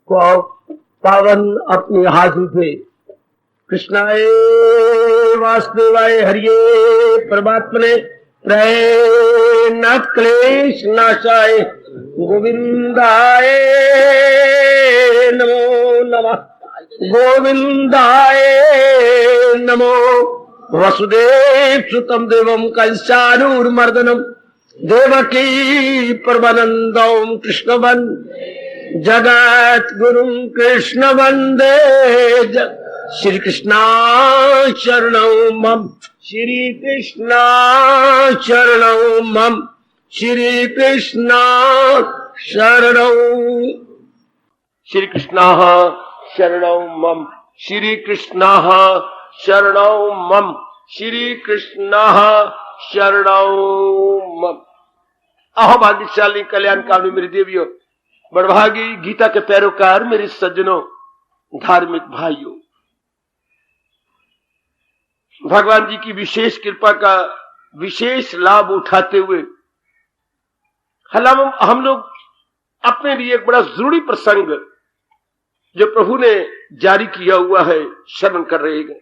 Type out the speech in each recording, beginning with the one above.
को पावन अपने हाथों से कृष्णाय वासुदेवाय हरिये परमात्मने प्रय न क्लेश नाशाय गोविंदाय नमो नमः गोविंदाय नमो वसुदेव सुतम देवम कंसानूर्मर्दनम देवकी परमानंदम कृष्णवन जगत गुरु कृष्ण वंदे श्री कृष्णा शरणौ मम श्री कृष्णा शरणौ मम श्री कृष्णा शरणौ श्री कृष्णा शरणौ मम श्री कृष्णा शरणौ मम श्री कृष्णा शरणौ मम। अहो भाग्यशाली कल्याणकामी मेरी देवियों, बड़भागी गीता के पैरोकार मेरे सज्जनों, धार्मिक भाइयों, भगवान जी की विशेष कृपा का विशेष लाभ उठाते हुए हम लोग अपने लिए एक बड़ा जरूरी प्रसंग जो प्रभु ने जारी किया हुआ है श्रवण कर रहे हैं।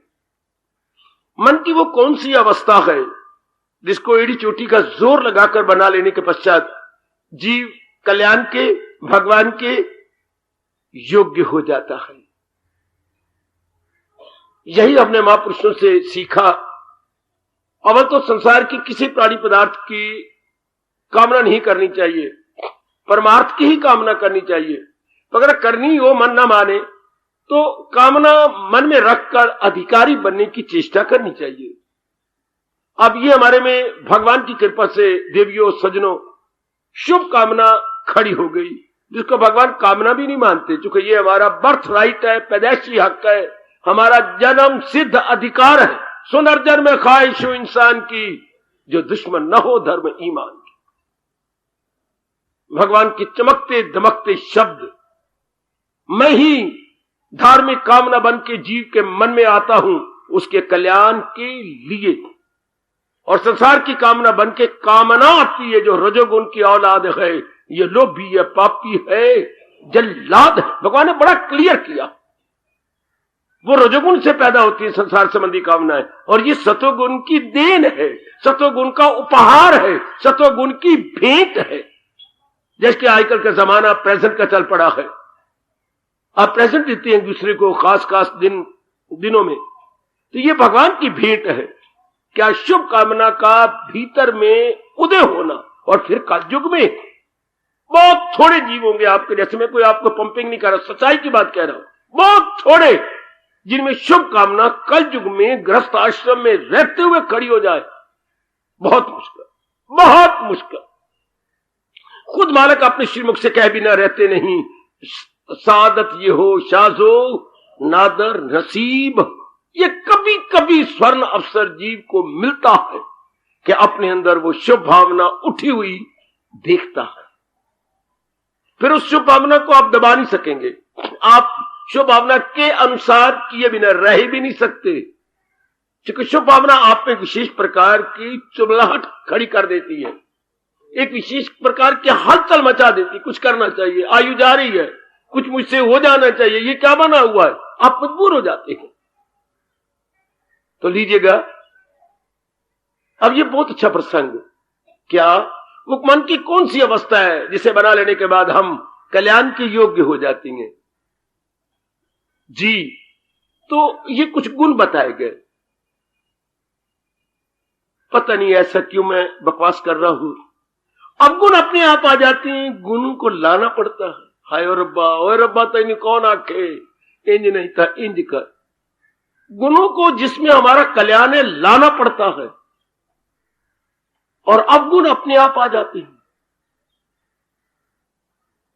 मन की वो कौन सी अवस्था है जिसको एड़ी चोटी का जोर लगाकर बना लेने के पश्चात जीव कल्याण के, भगवान के योग्य हो जाता है। यही हमने महापुरुषों से सीखा। अवल तो संसार की किसी प्राणी पदार्थ की कामना नहीं करनी चाहिए, परमार्थ की ही कामना करनी चाहिए। तो अगर करनी हो, मन न माने, तो कामना मन में रखकर अधिकारी बनने की चेष्टा करनी चाहिए। अब ये हमारे में भगवान की कृपा से देवियों सज्जनों शुभ कामना खड़ी हो गई, जिसको भगवान कामना भी नहीं मानते, क्योंकि ये हमारा बर्थ राइट है, पैदाइशी हक है, हमारा जन्म सिद्ध अधिकार है। सुनर्जन में ख्वाहिश हो इंसान की, जो दुश्मन न हो धर्म ईमान की। भगवान के चमकते दमकते शब्द मैं ही धार्मिक कामना बन के जीव के मन में आता हूं उसके कल्याण के लिए, और संसार की कामना बन के कामना आती है जो रजोगुण की औलाद है, ये लोभी है, पापी है, जल्लाद है। भगवान ने बड़ा क्लियर किया, वो रजोगुण से पैदा होती है संसार संबंधी कामनाएं, और ये सतोगुण की देन है, सतोगुण का उपहार है, सतोगुण की भेंट है। जैसे आजकल का जमाना प्रेजेंट का चल पड़ा है, आप प्रेजेंट देते हैं एक दूसरे को खास खास दिनों में, तो ये भगवान की भेंट है। क्या शुभ कामना का भीतर में उदय होना। और फिर कलयुग में बहुत थोड़े जीव होंगे आपके जैसे, मैं कोई आपको पंपिंग नहीं कर रहा, सच्चाई की बात कह रहा हूं, बहुत थोड़े जिनमें शुभ कामना कलयुग में गृहस्थ आश्रम में रहते हुए खड़ी हो जाए। बहुत मुश्किल, बहुत मुश्किल। खुद मालिक अपने श्रीमुख से कह भी ना रहते नहीं, सादत ये हो शाजो नादर नसीब। ये कभी कभी स्वर्ण अवसर जीव को मिलता है कि अपने अंदर वो शुभ भावना उठी हुई देखता है। फिर उस शुभ भावना को आप दबा नहीं सकेंगे, आप शुभ भावना के अनुसार किए बिना रह भी नहीं सकते, क्योंकि शुभ भावना आप में विशेष प्रकार की चुबलाहट खड़ी कर देती है, एक विशेष प्रकार की हलचल मचा देती। कुछ करना चाहिए, आयु जा रही है, कुछ मुझसे हो जाना चाहिए, ये क्या बना हुआ है, आप मजबूर हो जाते हैं। तो लीजिएगा, अब ये बहुत अच्छा प्रसंग, क्या वो मन की कौन सी अवस्था है जिसे बना लेने के बाद हम कल्याण के योग्य हो जाती हैं जी। तो ये कुछ गुण बताए गए। पता नहीं ऐसा क्यों मैं बकवास कर रहा हूं, अब गुण अपने आप आ जाते हैं, गुणों को लाना पड़ता है। हाय ओ रब्बा तो इन्हें कौन आखे, इंज नहीं था इंज कर। गुणों को जिसमें हमारा कल्याण है लाना पड़ता है, और अब गुण अपने आप आ जाते हैं।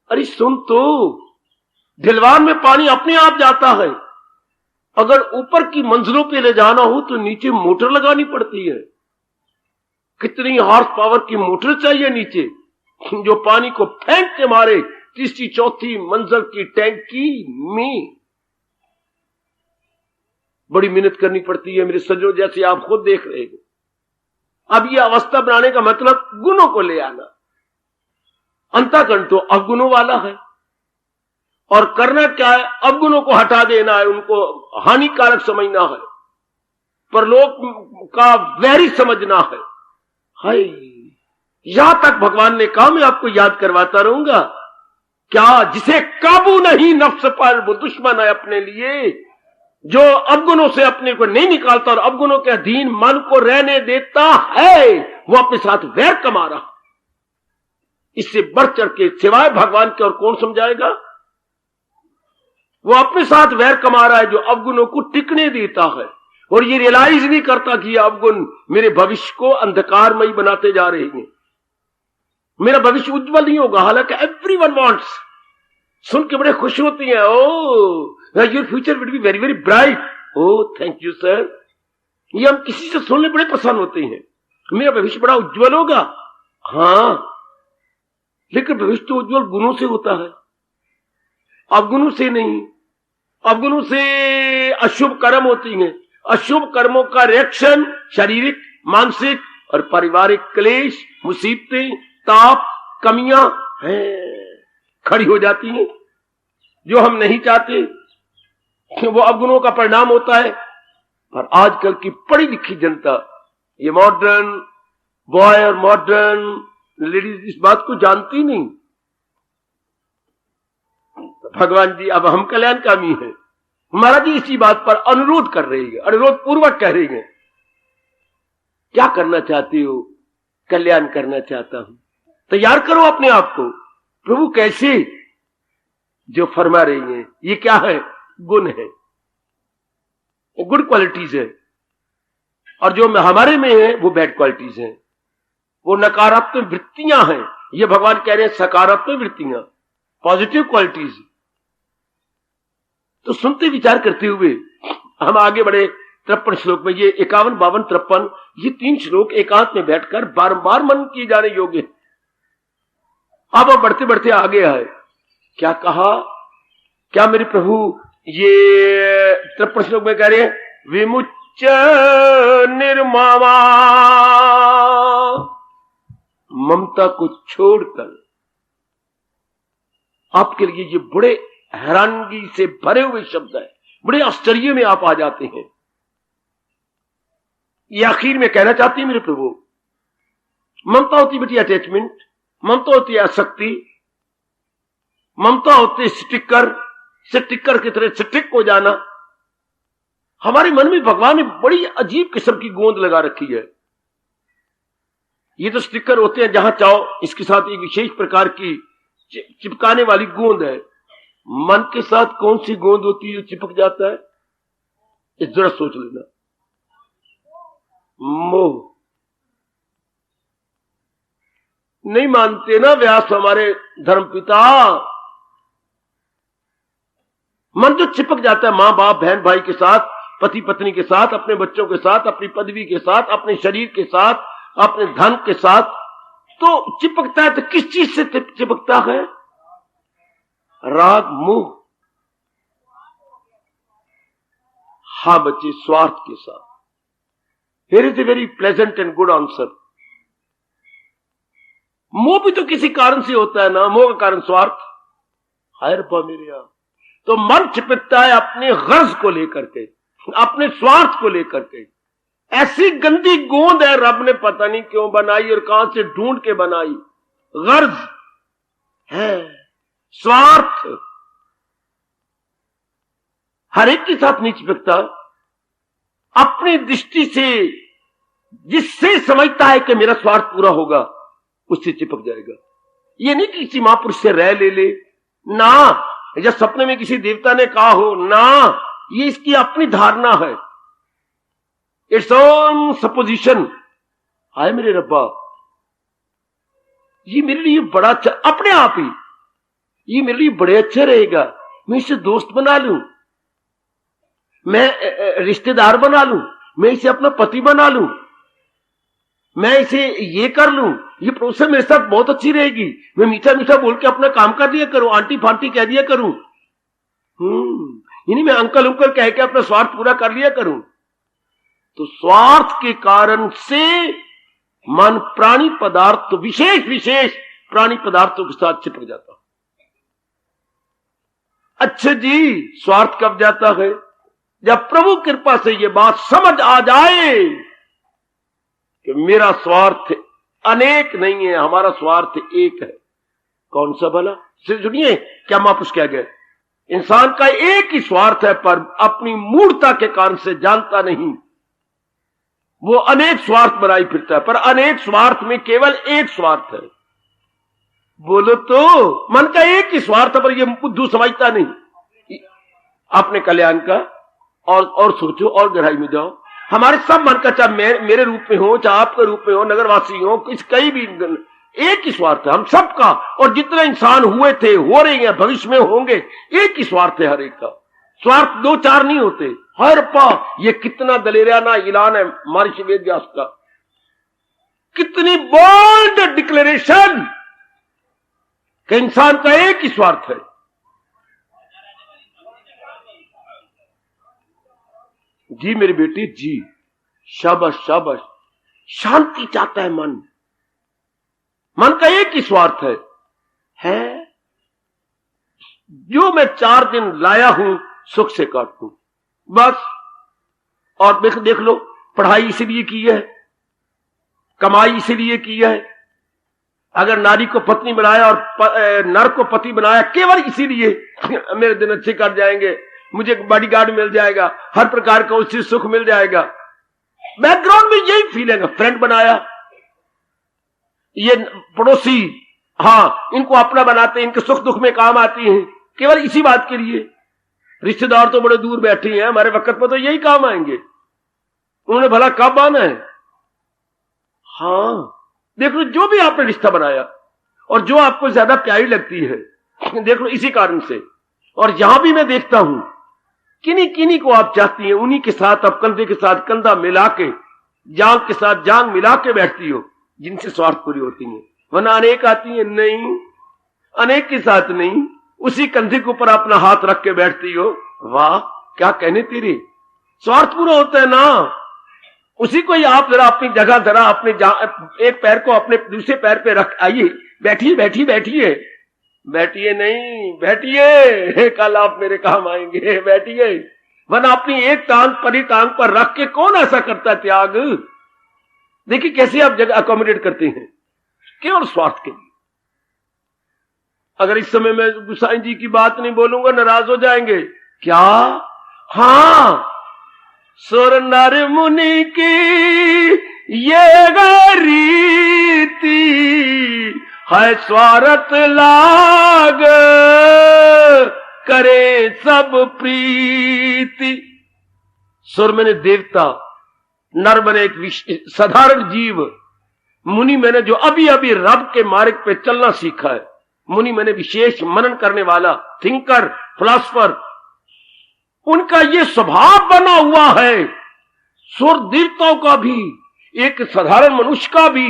अरे सुन तो, ढिलवान में पानी अपने आप जाता है, अगर ऊपर की मंजिलों पे ले जाना हो तो नीचे मोटर लगानी पड़ती है। कितनी हॉर्स पावर की मोटर चाहिए नीचे, जो पानी को फेंक के मारे तीसरी चौथी मंजिल की टैंकी में। बड़ी मेहनत करनी पड़ती है मेरे सज्जनों, जैसे आप खुद देख रहे हैं। अब यह अवस्था बनाने का मतलब गुणों को ले आना। अंतःकरण तो अवगुणों वाला है, और करना क्या है, अवगुणों को हटा देना है, उनको हानिकारक समझना है, परलोक का वैरी समझना है। हाय, यहां तक भगवान ने कहा मैं आपको याद करवाता रहूंगा। क्या जिसे काबू नहीं नफ्स पर, वो दुश्मन है अपने लिए। जो अवगुणों से अपने को नहीं निकालता और अवगुणों के अधीन मन को रहने देता है, वो अपने साथ वैर कमा रहा। इससे बढ़ चढ़ के सिवाय भगवान के और कौन समझाएगा। वो अपने साथ वैर कमा रहा है जो अवगुणों को टिकने देता है, और ये रियलाइज नहीं करता कि ये अवगुण मेरे भविष्य को अंधकारमयी बनाते जा रहे हैं। मेरा भविष्य उज्जवल नहीं होगा। हालांकि एवरीवन वांट्स, सुन के बड़े खुश होती हैं, oh your future will be very very bright, oh thank you sir. ये हम किसी से सुनने बड़े प्रसन्न होते हैं, मेरा भविष्य बड़ा उज्जवल होगा। हां, लेकिन भविष्य तो उज्जवल गुणों से होता है, अवगुणों से नहीं। अवगुणों से अशुभ कर्म होती हैं। अशुभ कर्मों का रिएक्शन शारीरिक, मानसिक और पारिवारिक क्लेश, मुसीबतें, ताप, कमियां हैं, खड़ी हो जाती हैं, जो हम नहीं चाहते। वो अवगुणों का परिणाम होता है। पर आजकल की पढ़ी लिखी जनता, ये मॉडर्न बॉय और मॉडर्न लेडीज इस बात को जानती नहीं। भगवान जी अब हम कल्याणकामी हैं, महाराज जी इसी बात पर अनुरोध कर रही है, अनुरोध पूर्वक कह रही है। क्या करना चाहती हो? कल्याण करना चाहता हूं। तैयार करो अपने आप को। प्रभु कैसे? जो फरमा रही हैं ये क्या है? गुण है, गुड क्वालिटीज है, और जो हमारे में है वो बैड क्वालिटीज हैं, वो नकारात्मक वृत्तियां हैं। ये भगवान कह रहे हैं सकारात्मक वृत्तियां, पॉजिटिव क्वालिटीज। तो सुनते विचार करते हुए हम आगे बढ़े 53 श्लोक में। ये 51, 52, 53 ये 3 श्लोक एकांत में बैठकर बारंबार मन किए जाने योग्य। अब हम बढ़ते बढ़ते आगे आए। क्या कहा? क्या मेरे प्रभु ये 53 श्लोक में कह रहे हैं, विमुच्च निर्ममा, ममता को छोड़कर। आपके लिए ये बड़े हैरानगी से भरे हुए शब्द है, बड़े आश्चर्य में आप आ जाते हैं। ये आखिर में कहना चाहती है मेरे प्रभु, ममता होती बेटी अटैचमेंट, ममता होती है आसक्ति, ममता होती है स्टिकर, स्टिकर की तरह स्टिक हो जाना। हमारे मन में भगवान ने बड़ी अजीब किस्म की गोंद लगा रखी है। ये तो स्टिकर होते हैं जहां चाहो, इसके साथ एक विशेष प्रकार की चिपकाने वाली गोंद है। मन के साथ कौन सी गोंद होती है जो चिपक जाता है? इस जरा सोच लेना। मोह। नहीं मानते ना व्यास हमारे धर्मपिता। मन जो चिपक जाता है मां बाप, बहन भाई के साथ, पति पत्नी के साथ, अपने बच्चों के साथ, अपनी पदवी के साथ, अपने शरीर के साथ, अपने धन के साथ, तो चिपकता है। तो किस चीज से चिपकता है? राग, मोह। हाँ बच्चे, स्वार्थ के साथ। Here is a very pleasant and good answer. मोह भी तो किसी कारण से होता है ना। मोह का कारण स्वार्थ। हाय रब्बा मेरे यार, तो मन चिपकता है अपने गर्ज को लेकर के, अपने स्वार्थ को लेकर के। ऐसी गंदी गोंद है, रब ने पता नहीं क्यों बनाई और कहां से ढूंढ के बनाई। गर्ज है, स्वार्थ। हर एक के साथ नहीं चिपकता। अपनी दृष्टि से जिससे समझता है कि मेरा स्वार्थ पूरा होगा, उससे चिपक जाएगा। ये नहीं कि किसी महापुरुष से राय ले ले ना, या सपने में किसी देवता ने कहा हो ना, ये इसकी अपनी धारणा है। Its own supposition. हाय मेरे रब्बा, ये मेरे लिए बड़ा अच्छा, अपने आप ही ये मेरे लिए बड़े अच्छा रहेगा। मैं इसे दोस्त बना लूं, मैं रिश्तेदार बना लूं, मैं इसे अपना पति बना लूं, मैं इसे ये कर लूं, ये प्रोसेस मेरे साथ बहुत अच्छी रहेगी। मैं मीठा मीठा बोल के अपना काम कर दिया करूं, आंटी फांटी कह दिया करूं, यानी मैं अंकल उंकल कह के अपना स्वार्थ पूरा कर लिया करूं। तो स्वार्थ के कारण से मन प्राणी पदार्थ, विशेष विशेष प्राणी पदार्थों के साथ चिपक जाता। अच्छे जी, स्वार्थ कब जाता है? जब प्रभु कृपा से ये बात समझ आ जाए कि मेरा स्वार्थ अनेक नहीं है, हमारा स्वार्थ एक है। कौन सा भला? सुनिए क्या महापुरुष कह गए, इंसान का एक ही स्वार्थ है, पर अपनी मूढ़ता के कारण से जानता नहीं। वो अनेक स्वार्थ बनाई फिरता है, पर अनेक स्वार्थ में केवल एक स्वार्थ है। बोलो तो, मन का एक ही स्वार्थ है, पर ये बुद्धू समझता नहीं अपने कल्याण का। और सोचो और गहराई में जाओ, हमारे सब मन का, चाहे मेरे रूप में हो, चाहे आपके रूप में हो, नगरवासी हो, किस कई भी, एक ही स्वार्थ है हम सबका। और जितने इंसान हुए थे, हो रहे हैं, भविष्य में होंगे, एक ही स्वार्थ है हर एक का। स्वार्थ दो चार नहीं होते। हर पा ये कितना दलेराना ऐलान है महर्षि वेद व्यास का, कितनी बोल्ड डिक्लेरेशन कि इंसान का एक ही स्वार्थ है। जी मेरी बेटी जी, शाबाश शाबाश। शांति चाहता है मन, मन का एक ही स्वार्थ है जो मैं 4 दिन लाया हूं सुख से काटूं बस। और देख लो, पढ़ाई इसीलिए की है, कमाई इसीलिए की है। अगर नारी को पत्नी बनाया और नर को पति बनाया केवल इसीलिए मेरे दिन अच्छे कट जाएंगे, मुझे बॉडीगार्ड मिल जाएगा, हर प्रकार का उससे सुख मिल जाएगा। बैकग्राउंड में यही फीलिंग है। फ्रेंड बनाया, ये पड़ोसी, हाँ इनको अपना बनाते, इनके सुख दुख में काम आती हैं, केवल इसी बात के लिए। रिश्तेदार तो बड़े दूर बैठे हैं, हमारे वक्त पर तो यही काम आएंगे, उन्होंने भला कब आना है। हाँ देख लो, जो भी आपने रिश्ता बनाया और जो आपको ज्यादा प्यारी लगती है, देख लो इसी कारण से। और यहां भी मैं देखता हूं, किन्हीं किन्हीं को आप चाहती हैं, उन्हीं के साथ आप कंधे के साथ कंधा मिला के, जांग के साथ जांग मिला के बैठती हो, जिनसे स्वार्थ पूरी होती है। वरना अनेक आती है, नहीं अनेक के साथ नहीं, उसी कंधे के ऊपर अपना हाथ रख के बैठती हो। वाह क्या कहने तेरे, स्वार्थ पूरा होता है ना। उसी को ही आप जरा अपनी जगह, जरा अपने एक पैर को अपने दूसरे पैर पे रख, आइए बैठिए बैठिए बैठिए बैठिए, नहीं बैठिए, कल आप मेरे काम आएंगे, बैठिए। वरना अपनी एक टांग परी टांग पर रख के कौन ऐसा करता है त्याग? देखिए कैसे आप जगह अकोमोडेट करते हैं केवल स्वार्थ के लिए। अगर इस समय मैं गुसाई जी की बात नहीं बोलूंगा, नाराज हो जाएंगे क्या? हाँ, सुर नर मुनि की ये रीति है, स्वार्थ लाग करे सब प्रीति। सुर मैंने देवता, नर मैंने एक साधारण जीव, मुनि मैंने जो अभी अभी रब के मार्ग पे चलना सीखा है, मुनि मैंने विशेष मनन करने वाला, थिंकर, फिलॉसफर, उनका ये स्वभाव बना हुआ है। सुर देवताओं का भी, एक साधारण मनुष्य का भी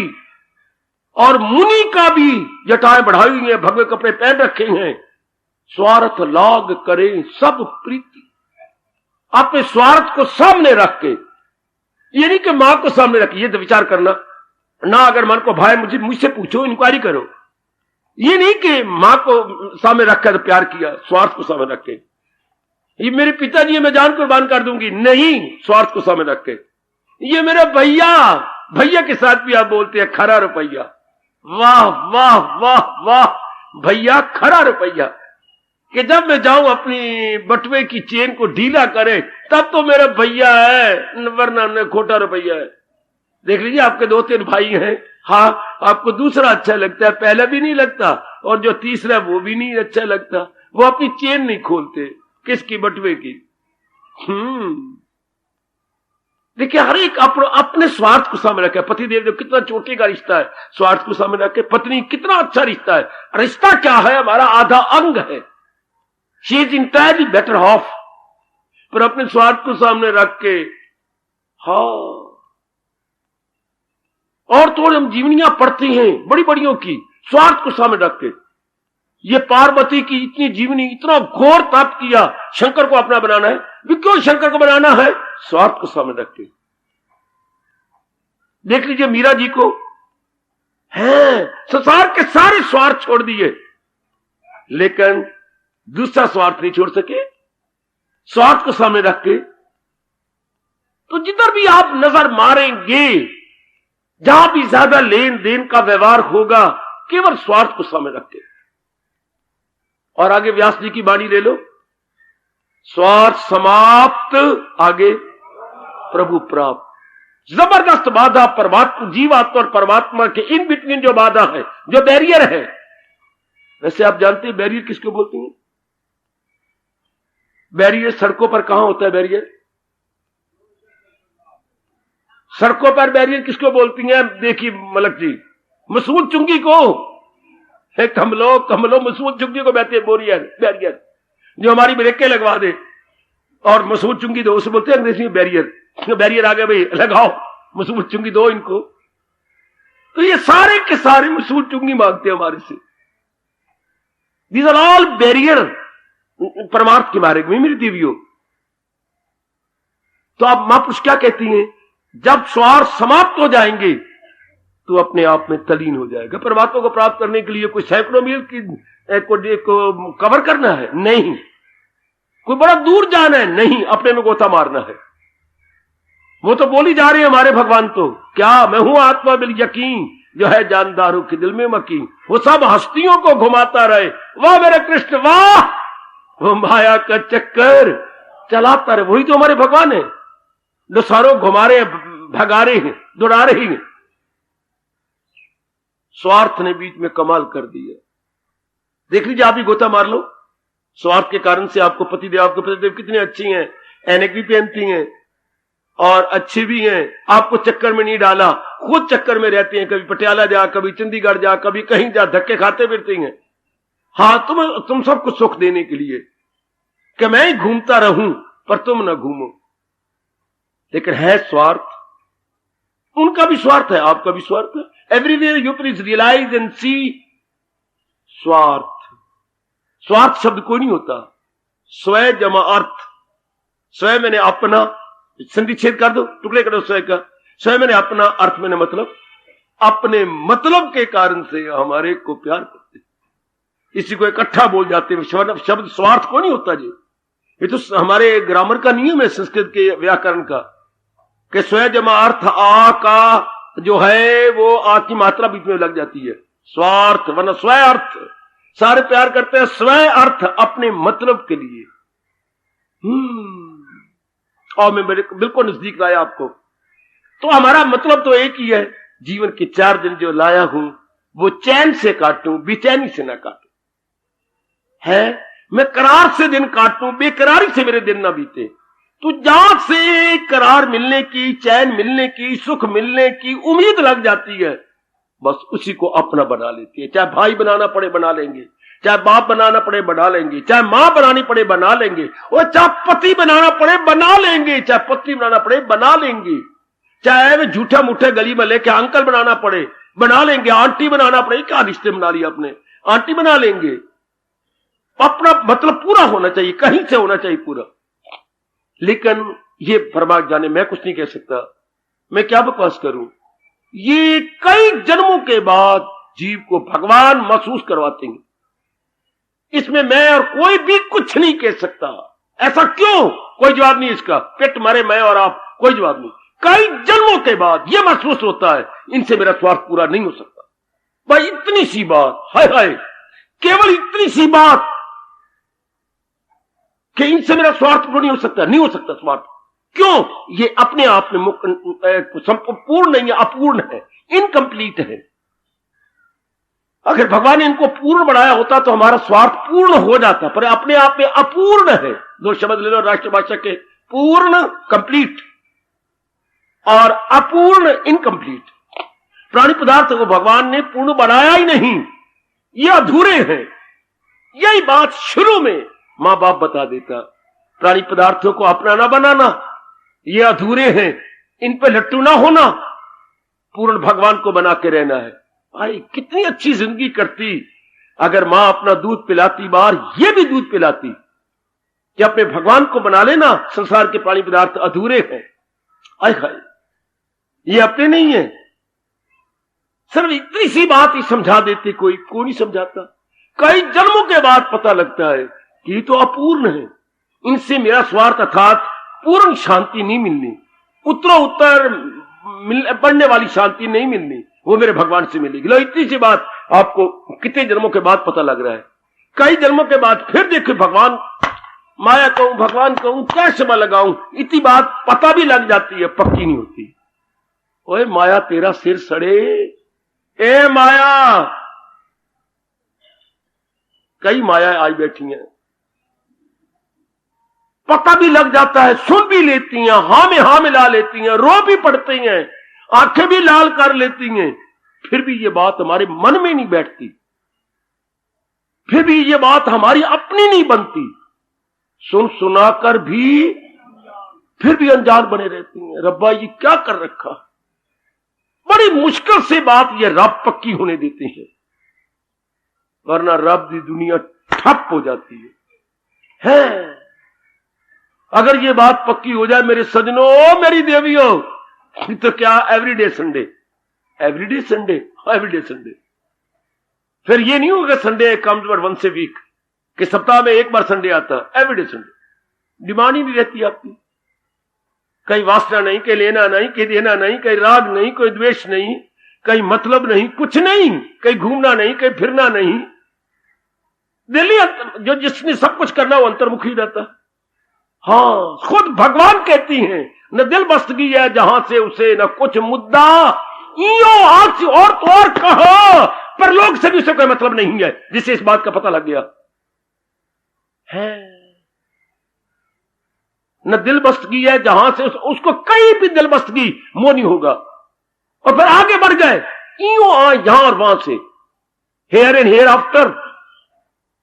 और मुनि का भी, जटाएं बढ़ाई हुई हैं, भगवे कपड़े पहन रखे हैं, स्वार्थ लाग करें सब प्रीति। अपने स्वार्थ को सामने रख के, ये नहीं कि मां को सामने रख, ये तो विचार करना ना, अगर मन को भाई मुझसे पूछो, इंक्वायरी करो, ये नहीं कि मां को सामने रखकर तो प्यार किया, स्वार्थ को सामने रख के। ये मेरे पिताजी है, मैं जान कुर्बान कर दूंगी, नहीं, स्वार्थ को सामने रख के। ये मेरा भैया, भैया के साथ भी आप बोलते हैं खरा रुपया, वाह वाह वाह वाह, भैया खरा रुपया, कि जब मैं जाऊं अपनी बटुए की चेन को ढीला करे तब तो मेरा भैया है, वरना खोटा रुपया है। देख लीजिए, आपके 2-3 भाई हैं, हाँ आपको दूसरा अच्छा लगता है, पहला भी नहीं लगता, और जो तीसरा वो भी नहीं अच्छा लगता, वो अपनी चेन नहीं खोलते, किसकी? बटुए की। देखिए, हर एक अपने स्वार्थ को सामने रखे। पति देव कितना चोटी का रिश्ता है, स्वार्थ को सामने रखे। पत्नी कितना अच्छा रिश्ता है, रिश्ता क्या है? हमारा आधा अंग है, she is entirely better of, पर अपने स्वार्थ को सामने रख के, हाँ। और थोड़ी हम जीवनियां पढ़ती हैं बड़ी बड़ियों की, स्वार्थ को सामने रख के। ये पार्वती की इतनी जीवनी, इतना घोर तप किया शंकर को अपना बनाना है, भी क्यों शंकर को बनाना है? स्वार्थ को सामने रख के। देख लीजिए मीरा जी को, है संसार के सारे स्वार्थ छोड़ दिए, लेकिन दूसरा स्वार्थ नहीं छोड़ सके। स्वार्थ को सामने रख के तो जिधर भी आप नजर मारेंगे, जहां भी ज्यादा लेन देन का व्यवहार होगा, केवल स्वार्थ को सामने रख के। और आगे व्यास जी की वाणी ले लो, स्वार्थ समाप्त, आगे प्रभु प्राप्त। जबरदस्त बाधा परमात्मा, जीवात्मा और परमात्मा के इन बिटवीन जो बाधा है, जो बैरियर है। वैसे आप जानते हैं बैरियर किसको बोलते हैं? बैरियर सड़कों पर कहां होता है? बैरियर सड़कों पर बैरियर किसको बोलती हैं? देखिए मलक जी, मसूद चुंगी को, कमलो मसूद चुंगी को कहते हैं बैरियर, जो हमारी ब्रेकें लगवा दे और मसूद चुंगी दो, उसे बोलते हैं अंग्रेजी में बैरियर आ गया भाई, लगाओ मसूद चुंगी दो इनको। तो ये सारे के सारे मसूद चुंगी मांगते हैं हमारे से। दीज आर ऑल बैरियर परमार्थ के मार्ग में मेरी देवियों। तो आप महापुरुष क्या कहती हैं? जब स्वार्थ समाप्त हो जाएंगे तो अपने आप में तलीन हो जाएगा। परमात्मा को प्राप्त करने के लिए कोई सैकड़ों मील को कवर करना है? नहीं। कोई बड़ा दूर जाना है? नहीं। अपने में गोता मारना है। वो तो बोली जा रही है हमारे भगवान, तो क्या मैं हूं आत्मा बिल यकीन, जो है जानदारों के दिल में मकीन। वो सब हस्तियों को घुमाता रहे, वाह मेरे कृष्ण वाह, वो माया का चक्कर चलाता रहे। वही तो हमारे भगवान है, जो सारों घुमा रहे हैं, भगा रहे हैं, दौड़ा रहे हैं। स्वार्थ ने बीच में कमाल कर दिया। देख लीजिए, आप ही गोता मार लो। स्वार्थ के कारण से आपको पतिदेव कितने अच्छी हैं, ऐनक भी पहनती हैं और अच्छी भी हैं, आपको चक्कर में नहीं डाला, खुद चक्कर में रहती हैं। कभी पटियाला जा, कभी चंडीगढ़ जा, कभी कहीं जा, धक्के खाते फिरती हैं। हाँ, तुम सबको सुख देने के लिए कि मैं ही घूमता रहूं पर तुम ना घूमो। लेकिन है स्वार्थ, उनका भी स्वार्थ है, आपका भी स्वार्थ है। Everywhere you please realize and see स्वार्थ। स्वार्थ शब्द कोई नहीं होता। स्वय जमा अर्थ, स्वयं मैंने अपना, संधि छेद कर दो, टुकड़े कर दो स्वयं का। स्वयं मैंने अपना, अर्थ मैंने मतलब, अपने मतलब के कारण से हमारे को प्यार करते, इसी को इकट्ठा बोल जाते हैं। शब्द स्वार्थ को नहीं होता जी। ये तो हमारे ग्रामर का नियम है, संस्कृत के व्याकरण का, कि स्वयं जमा अर्थ, आ का जो है वो आ की मात्रा बीच में लग जाती है। स्वार्थ वरना स्वयं अर्थ, सारे प्यार करते हैं स्वयं अर्थ, अपने मतलब के लिए। और मैं बिल्कुल नजदीक लाया आपको। तो हमारा मतलब तो एक ही है, जीवन के 4 दिन जो लाया हूं वो चैन से काटूं, बेचैनी से ना काटूं। है मैं करार से दिन काटूं, बेकरारी से मेरे दिन ना बीते। तो जहां से करार मिलने की, चैन मिलने की, सुख मिलने की उम्मीद लग जाती है, बस उसी को अपना बना लेती है। चाहे भाई बनाना पड़े बना लेंगे, चाहे बाप बनाना पड़े बना लेंगे, चाहे मां बनानी पड़े बना लेंगे, और चाहे पति बनाना पड़े बना लेंगे, चाहे पत्नी बनाना पड़े बना लेंगे, चाहे वे झूठा मुठे गली में लेके अंकल बनाना पड़े बना लेंगे, आंटी बनाना पड़े, क्या रिश्ते बना लिया अपने, आंटी बना लेंगे। अपना मतलब पूरा होना चाहिए, कहीं से होना चाहिए पूरा। लेकिन ये परमात्मा जाने, मैं कुछ नहीं कह सकता, मैं क्या बकवास करूं। ये कई जन्मों के बाद जीव को भगवान महसूस करवाते हैं। इसमें मैं और कोई भी कुछ नहीं कह सकता। ऐसा क्यों? कोई जवाब नहीं इसका। पेट मारे मैं और आप, कोई जवाब नहीं। कई जन्मों के बाद यह महसूस होता है, इनसे मेरा स्वार्थ पूरा नहीं हो सकता। भाई इतनी सी बात, हाय हाय, केवल इतनी सी बात कि इनसे मेरा स्वार्थ पूरा नहीं हो सकता, नहीं हो सकता स्वार्थ। क्यों? ये अपने आप में पूर्ण नहीं है, अपूर्ण है, इनकम्प्लीट है। अगर भगवान ने इनको पूर्ण बनाया होता तो हमारा स्वार्थ पूर्ण हो जाता, पर अपने आप में अपूर्ण है। 2 शब्द ले लो राष्ट्रभाषा के, पूर्ण कंप्लीट और अपूर्ण इनकम्प्लीट। प्राणी पदार्थ को भगवान ने पूर्ण बनाया ही नहीं, ये अधूरे हैं। यही बात शुरू में मां बाप बता देता, प्राणी पदार्थों को अपना ना बनाना, ये अधूरे हैं, इन पे लट्टू ना होना, पूर्ण भगवान को बना के रहना है। भाई कितनी अच्छी जिंदगी करती अगर मां अपना दूध पिलाती, बाहर ये भी दूध पिलाती कि अपने भगवान को बना लेना। संसार के प्राणी पदार्थ अधूरे हैं, आय हाय, ये अपने नहीं है। सिर्फ इतनी सी बात ही समझा देते, कोई नहीं समझाता। कई जन्मों के बाद पता लगता है कि ये तो अपूर्ण है, इनसे मेरा स्वार्थ अर्थात पूर्ण शांति नहीं मिलनी, उत्तरोत्तर बढ़ने वाली शांति नहीं मिलनी, वो मेरे भगवान से मिलेगी। लो इतनी सी बात आपको कितने जन्मों के बाद पता लग रहा है। कई जन्मों के बाद फिर देखो भगवान, माया कहूं भगवान कहूं क्या शब्द लगाऊं, इतनी बात पता भी लग जाती है, पक्की नहीं होती। ओए माया तेरा सिर सड़े, ए माया, कई माया आई बैठी हैं, पता भी लग जाता है, सुन भी लेती हैं, हां में हां मिला लेती हैं, रो भी पड़ती हैं, आंखें भी लाल कर लेती हैं, फिर भी ये बात हमारे मन में नहीं बैठती, फिर भी ये बात हमारी अपनी नहीं बनती, सुन सुनाकर भी फिर भी अनजान बने रहती हैं। रब्बा ये क्या कर रखा, बड़ी मुश्किल से बात ये रब पक्की होने देते हैं, वरना रब की दुनिया ठप हो जाती है। अगर ये बात पक्की हो जाए मेरे सजनों, मेरी देवियों, तो क्या everyday Sunday, everyday Sunday, everyday Sunday. फिर ये नहीं होगा Sunday comes but once a week, कि सप्ताह में एक बार संडे आता, एवरीडे संडे। डिमांड ही नहीं रहती आपकी, कहीं वासना नहीं, कहीं लेना नहीं, कहीं देना नहीं, कहीं राग नहीं, कोई द्वेष नहीं, कहीं मतलब नहीं, कुछ नहीं, कहीं घूमना नहीं, कहीं फिरना नहीं। दिल्ली जो जिसने सब कुछ करना वो अंतर्मुखी रहता। हाँ, खुद भगवान कहती हैं, न दिल बस्तगी है जहां से उसे न कुछ मुद्दा, इयो आंख से और तो और कहो, पर लोग से भी उसे कोई मतलब नहीं है, जिसे इस बात का पता लग गया है। न दिल बस्तगी है जहां से उसको कहीं भी दिल बस्तगी मोह नहीं होगा, और फिर आगे बढ़ गए, इयो यहां और वहां से, हेयर एंड हेयर आफ्टर,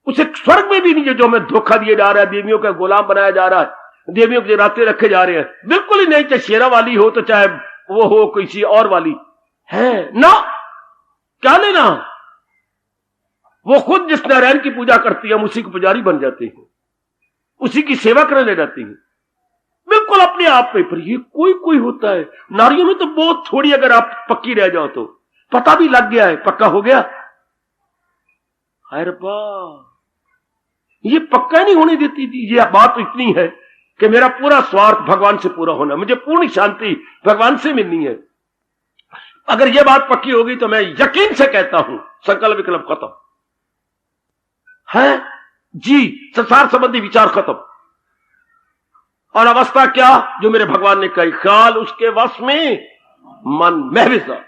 उसे स्वर्ग में भी नहीं है जो हमें धोखा दिया जा रहा है, देवियों का गुलाम बनाया जा रहा है, देवियों के रास्ते रखे जा रहे हैं, बिल्कुल ही नहीं, चाहे शेरा वाली हो तो चाहे वो हो किसी और वाली है ना, क्या लेना। वो खुद जिस नारायण की पूजा करती है हम उसी के पुजारी बन जाते हैं, उसी की सेवा करने ले जाती हैं, बिल्कुल अपने आप में। पर ये कोई कोई होता है, नारियों में तो बहुत थोड़ी, अगर आप पक्की रह जाओ तो पता भी लग गया है, पक्का हो गया, हाय रब्बा, ये पक्का नहीं होने देती थी। ये बात तो इतनी है कि मेरा पूरा स्वार्थ भगवान से पूरा होना, मुझे पूर्ण शांति भगवान से मिलनी है। अगर ये बात पक्की होगी तो मैं यकीन से कहता हूं संकल्प विकल्प खत्म है जी, संसार संबंधी विचार खत्म। और अवस्था क्या, जो मेरे भगवान ने कही, ख्याल उसके वश में, मन महविजा,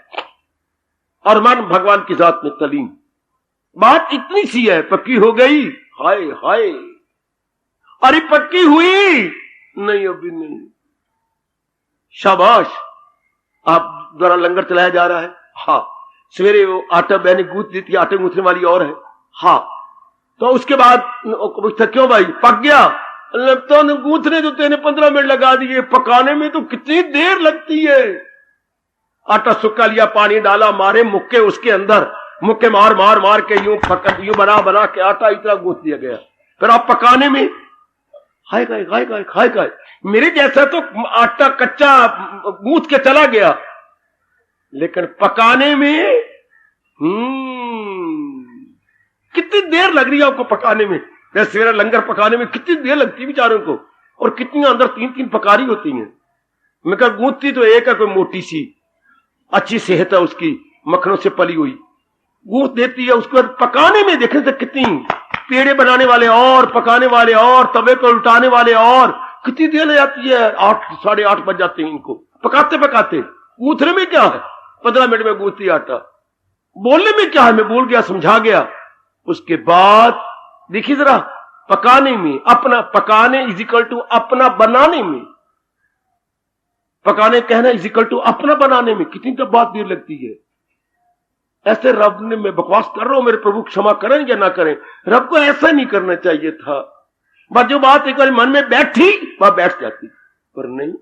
और मन भगवान की जात में तलीम। बात इतनी सी है, पक्की हो गई, हाय हाय, अरे पक्की हुई नहीं, अभी नहीं, शाबाश। आप द्वारा लंगर चलाया जा रहा है, हाँ, सवेरे वो आटा मैंने गूंथ दी थी, आटे गूंथने वाली और है, हाँ, तो उसके बाद पूछता क्यों भाई पक गया, तो गूंथने तो तेने 15 मिनट लगा दिए, पकाने में तो कितनी देर लगती है। आटा सुखा लिया, पानी डाला, मारे मुक्के उसके अंदर, मुक्के मार मार मार के यूं बना बना के आटा इतना गूंथ दिया गया। फिर आप पकाने में हाय गाय गाय गाय खाए गाय, मेरे जैसा तो आटा कच्चा गूंथ के चला गया, लेकिन पकाने में कितनी देर लग रही है आपको पकाने में। जैसे मेरा लंगर पकाने में कितनी देर लगती है बेचारों को, और कितनी अंदर 3-3 पकारी होती हैं। मैं कहा गूंथती तो एक है, कोई मोटी सी अच्छी सेहत है उसकी, मक्खनों से पली हुई, गूंथ देती है। उसको पकाने में देखें तो कितनी पेड़े बनाने वाले और पकाने वाले और तवे पर उल्टाने वाले और कितनी देर लग जाती है। 8 साढ़े 8 बज जाते हैं इनको पकाते पकाते। गूंथने में क्या है, 15 मिनट में गूंथती आटा। बोलने में क्या है, मैं बोल गया, समझा गया। उसके बाद देखिए जरा, पकाने में अपना, पकाने इज इक्वल टू अपना बनाने में, पकाने कहना इज इक्वल टू अपना बनाने में कितनी तब बात देर लगती है। ऐसे रब ने, मैं बकवास कर रहा हूं, मेरे प्रभु क्षमा करें या ना करें, रब को ऐसा नहीं करना चाहिए था। बस जो बात एक बार मन में बैठी वह बैठ जाती, पर नहीं।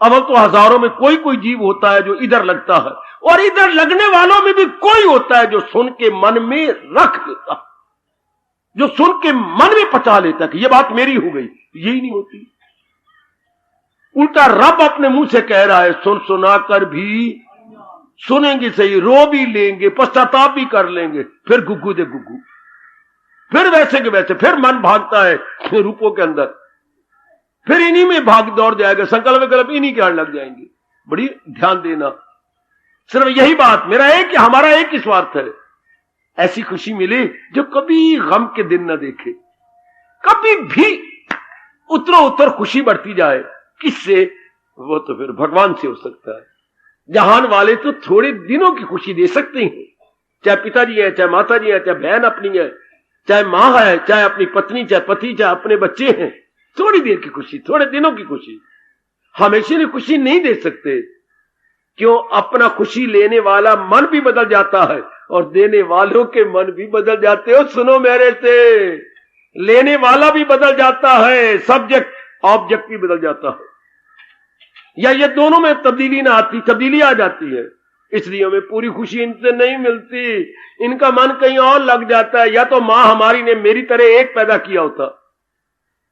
अब तो हजारों में कोई कोई जीव होता है जो इधर लगता है, और इधर लगने वालों में भी कोई होता है जो सुन के मन में रख लेता, जो सुन के मन में पचा लेता कि यह बात मेरी हो गई। यही नहीं होती, उल्टा रब अपने मुंह से कह रहा है, सुन सुना कर भी सुनेंगे सही, रो भी लेंगे, पश्चाताप भी कर लेंगे, फिर गुग्गू दे गुग्गू। फिर वैसे के वैसे, फिर मन भागता है रूपों के अंदर, फिर इन्हीं में भाग दौड़ जाएगा, संकल्प विकल्प इन्हीं के आड़ लग जाएंगे। बड़ी ध्यान देना, सिर्फ यही बात, मेरा एक कि हमारा एक ही स्वार्थ है, ऐसी खुशी मिले जो कभी गम के दिन न देखे, कभी भी उत्तर खुशी बढ़ती जाए। किससे? वो तो फिर भगवान से हो सकता है। जहान वाले तो थोड़े दिनों की खुशी दे सकते हैं, चाहे पिताजी है, चाहे माता जी है, चाहे बहन अपनी है, चाहे मां है, चाहे अपनी पत्नी, चाहे पति, चाहे अपने बच्चे हैं। थोड़ी देर की खुशी, थोड़े दिनों की खुशी, हमेशा की खुशी नहीं दे सकते। क्यों? अपना खुशी लेने वाला मन भी बदल जाता है और देने वालों के मन भी बदल जाते हो। सुनो मेरे से, लेने वाला भी बदल जाता है, सब्जेक्ट ऑब्जेक्ट भी बदल जाता है, या ये दोनों में तब्दीली ना आती, तब्दीली आ जाती है। इसलिए हमें पूरी खुशी इनसे नहीं मिलती, इनका मन कहीं और लग जाता है। या तो मां हमारी ने मेरी तरह एक पैदा किया होता,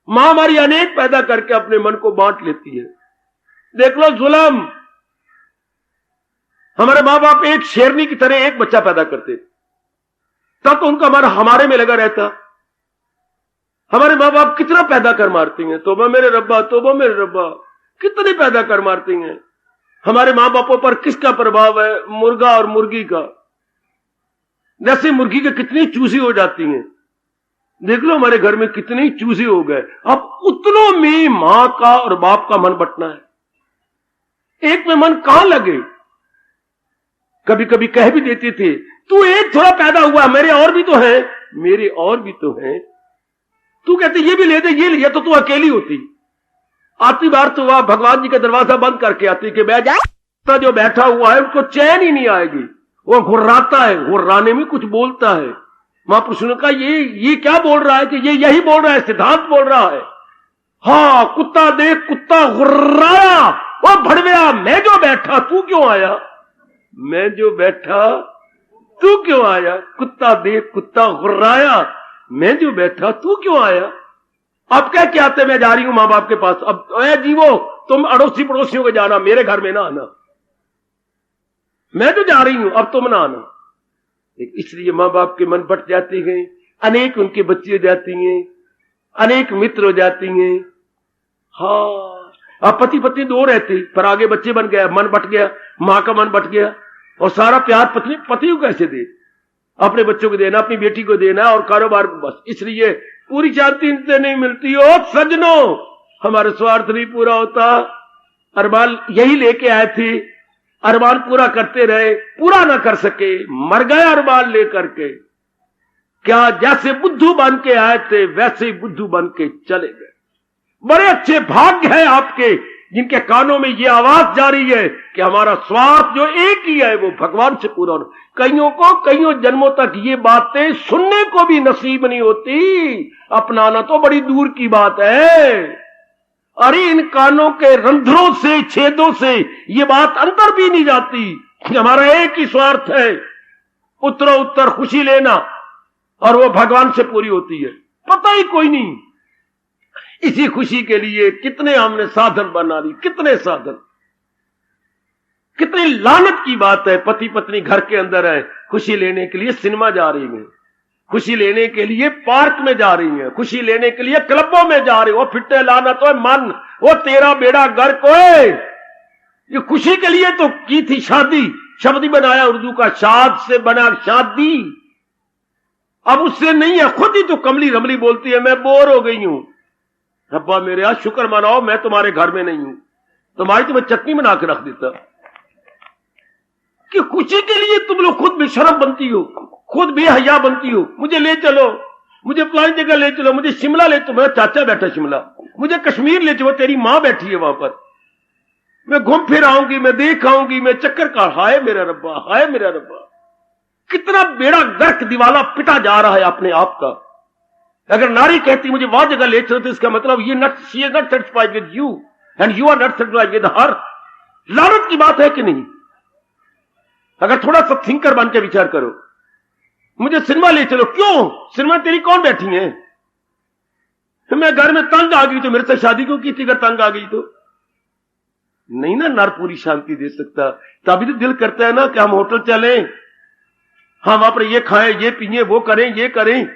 मां हमारी अनेक पैदा करके अपने मन को बांट लेती है। देख लो जुल्म, हमारे मां बाप एक शेरनी की तरह एक बच्चा पैदा करते, तब तो उनका मन हमारे में लगा रहता। हमारे मां बाप कितना पैदा कर मारती हैं, तोबा मेरे रब्बा, तोबा मेरे रब्बा, कितने पैदा कर मारती हैं। हमारे मां बापों पर किसका प्रभाव है? मुर्गा और मुर्गी का। जैसे मुर्गी के कितनी चूसी हो जाती हैं, देख लो हमारे घर में कितनी चूसी हो गए। अब उतनों में मां का और बाप का मन बंटना है, एक में मन कहां लगे। कभी कभी कह भी देते थे, तू एक थोड़ा पैदा हुआ, मेरे और भी तो हैं, मेरे और भी तो हैं। तू कहते ये भी ले दे, ये लिया तो तू अकेली होती। आती बार तो वह भगवान जी का दरवाजा बंद करके आती कि बैठ जा, जो बैठा हुआ है उसको चैन ही नहीं आएगी, वो घुर्राता है, घुर्राने में कुछ बोलता है। महापुरुष ने कहा ये क्या बोल रहा है? कि ये यही बोल रहा है, सिद्धांत बोल रहा है। हाँ, कुत्ता देख कुत्ता घुर्राया, वो भड़वया, मैं जो बैठा तू क्यों आया, मैं जो बैठा तू क्यों आया। कुत्ता देख कुत्ता घुर्राया, मैं जो बैठा तू क्यों आया। अब क्या क्या आते, मैं जा रही हूं मां बाप के पास, अब जीवो तुम अड़ोसी पड़ोसियों के जाना, मेरे घर में ना आना, मैं तो जा रही हूं, अब तुम ना आना। इसलिए मां बाप के मन बट जाते हैं, अनेक उनके बच्चे हो जाती हैं, अनेक मित्र हो जाती हैं। हाँ, अब पति पत्नी दो रहते, पर आगे बच्चे बन गया, मन बट गया, मां का मन बट गया, और सारा प्यार पत्नी पति को कैसे दे, अपने बच्चों को देना, अपनी बेटी को देना, और कारोबार बस। इसलिए पूरी शांति इनसे नहीं मिलती हो सजनों, हमारा स्वार्थ नहीं पूरा होता। अरमान यही लेके आए थे, अरमान पूरा करते रहे, पूरा ना कर सके, मर गए अरमान लेकर के। क्या जैसे बुद्धू बन के आए थे वैसे ही बुद्धू बन के चले गए। बड़े अच्छे भाग्य है आपके जिनके कानों में ये आवाज जा रही है कि हमारा स्वार्थ जो एक ही है वो भगवान से पूरा होना। कईयों को कईयों जन्मों तक ये बातें सुनने को भी नसीब नहीं होती, अपनाना तो बड़ी दूर की बात है। अरे इन कानों के रंध्रों से, छेदों से ये बात अंदर भी नहीं जाती कि हमारा एक ही स्वार्थ है, उत्तर खुशी लेना, और वो भगवान से पूरी होती है, पता ही कोई नहीं। इसी खुशी के लिए कितने हमने साधन बना ली, कितने साधन। कितनी लानत की बात है, पति पत्नी घर के अंदर है, खुशी लेने के लिए सिनेमा जा रही है, खुशी लेने के लिए पार्क में जा रही है, खुशी लेने के लिए क्लबों में जा रही है। वो फिट्टे लानत हो मन, वो तेरा बेड़ा गर्क होए। ये खुशी के लिए तो की थी शादी, शब्द ही बनाया उर्दू का, शाद से बना शादी, अब उससे नहीं है, खुद ही तो कमली रमली बोलती है, मैं बोर हो गई हूं। रब्बा मेरे आज शुक्र मनाओ मैं तुम्हारे घर में नहीं हूं, तुम्हारी तो मैं चटनी बना के रख देता। कि खुशी के लिए तुम लोग खुद बेशरम बनती हो, खुद बेहया बनती हो। मुझे ले चलो, मुझे फलानी जगह ले चलो, मुझे शिमला ले चलो, मेरा चाचा बैठा शिमला, मुझे कश्मीर ले चलो, तेरी मां बैठी है वहां पर, मैं घूम फिर आऊंगी, मैं देख आऊंगी, मैं चक्कर का। हाय मेरा रब्बा, हाय मेरा रब्बा, कितना बेड़ा गर्क दिवाला पिटा जा रहा है अपने आप का। अगर नारी कहती मुझे वहां जगह ले चलो, तो इसका मतलब ये not, she is not satisfied with you and you are not satisfied with her. लानत की बात है कि नहीं? अगर थोड़ा सा थिंकर बन के विचार करो, मुझे सिनेमा ले चलो, क्यों? सिनेमा तेरी कौन बैठी है? मैं घर में तंग आ गई तो मेरे से शादी क्यों की थी? अगर तंग आ गई तो नहीं ना, नर पूरी शांति दे सकता। तभी तो दिल करता है ना कि हम होटल चलें, हम वहां पर ये खाएं, ये पिए, वो करें, ये करें।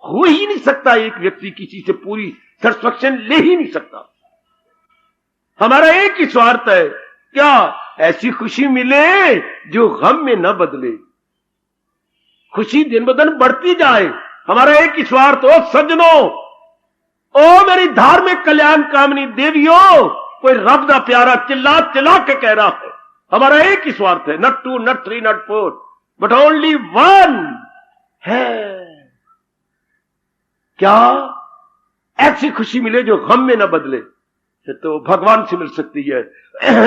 हो ही नहीं सकता। एक व्यक्ति किसी से पूरी सेटिस्फैक्शन ले ही नहीं सकता। हमारा एक ही स्वार्थ है, क्या? ऐसी खुशी मिले जो गम में न बदले, खुशी दिन ब दिन बढ़ती जाए। हमारा एक ही स्वार्थ हो सज्जनों, ओ मेरी धार्मिक कल्याण कामनी देवियों, कोई रब दा प्यारा चिल्ला चिल्ला के कह रहा है, हमारा एक ही स्वार्थ है, not 2 not 3 not 4 but only one है। क्या? ऐसी खुशी मिले जो गम में न बदले। तो भगवान से मिल सकती है,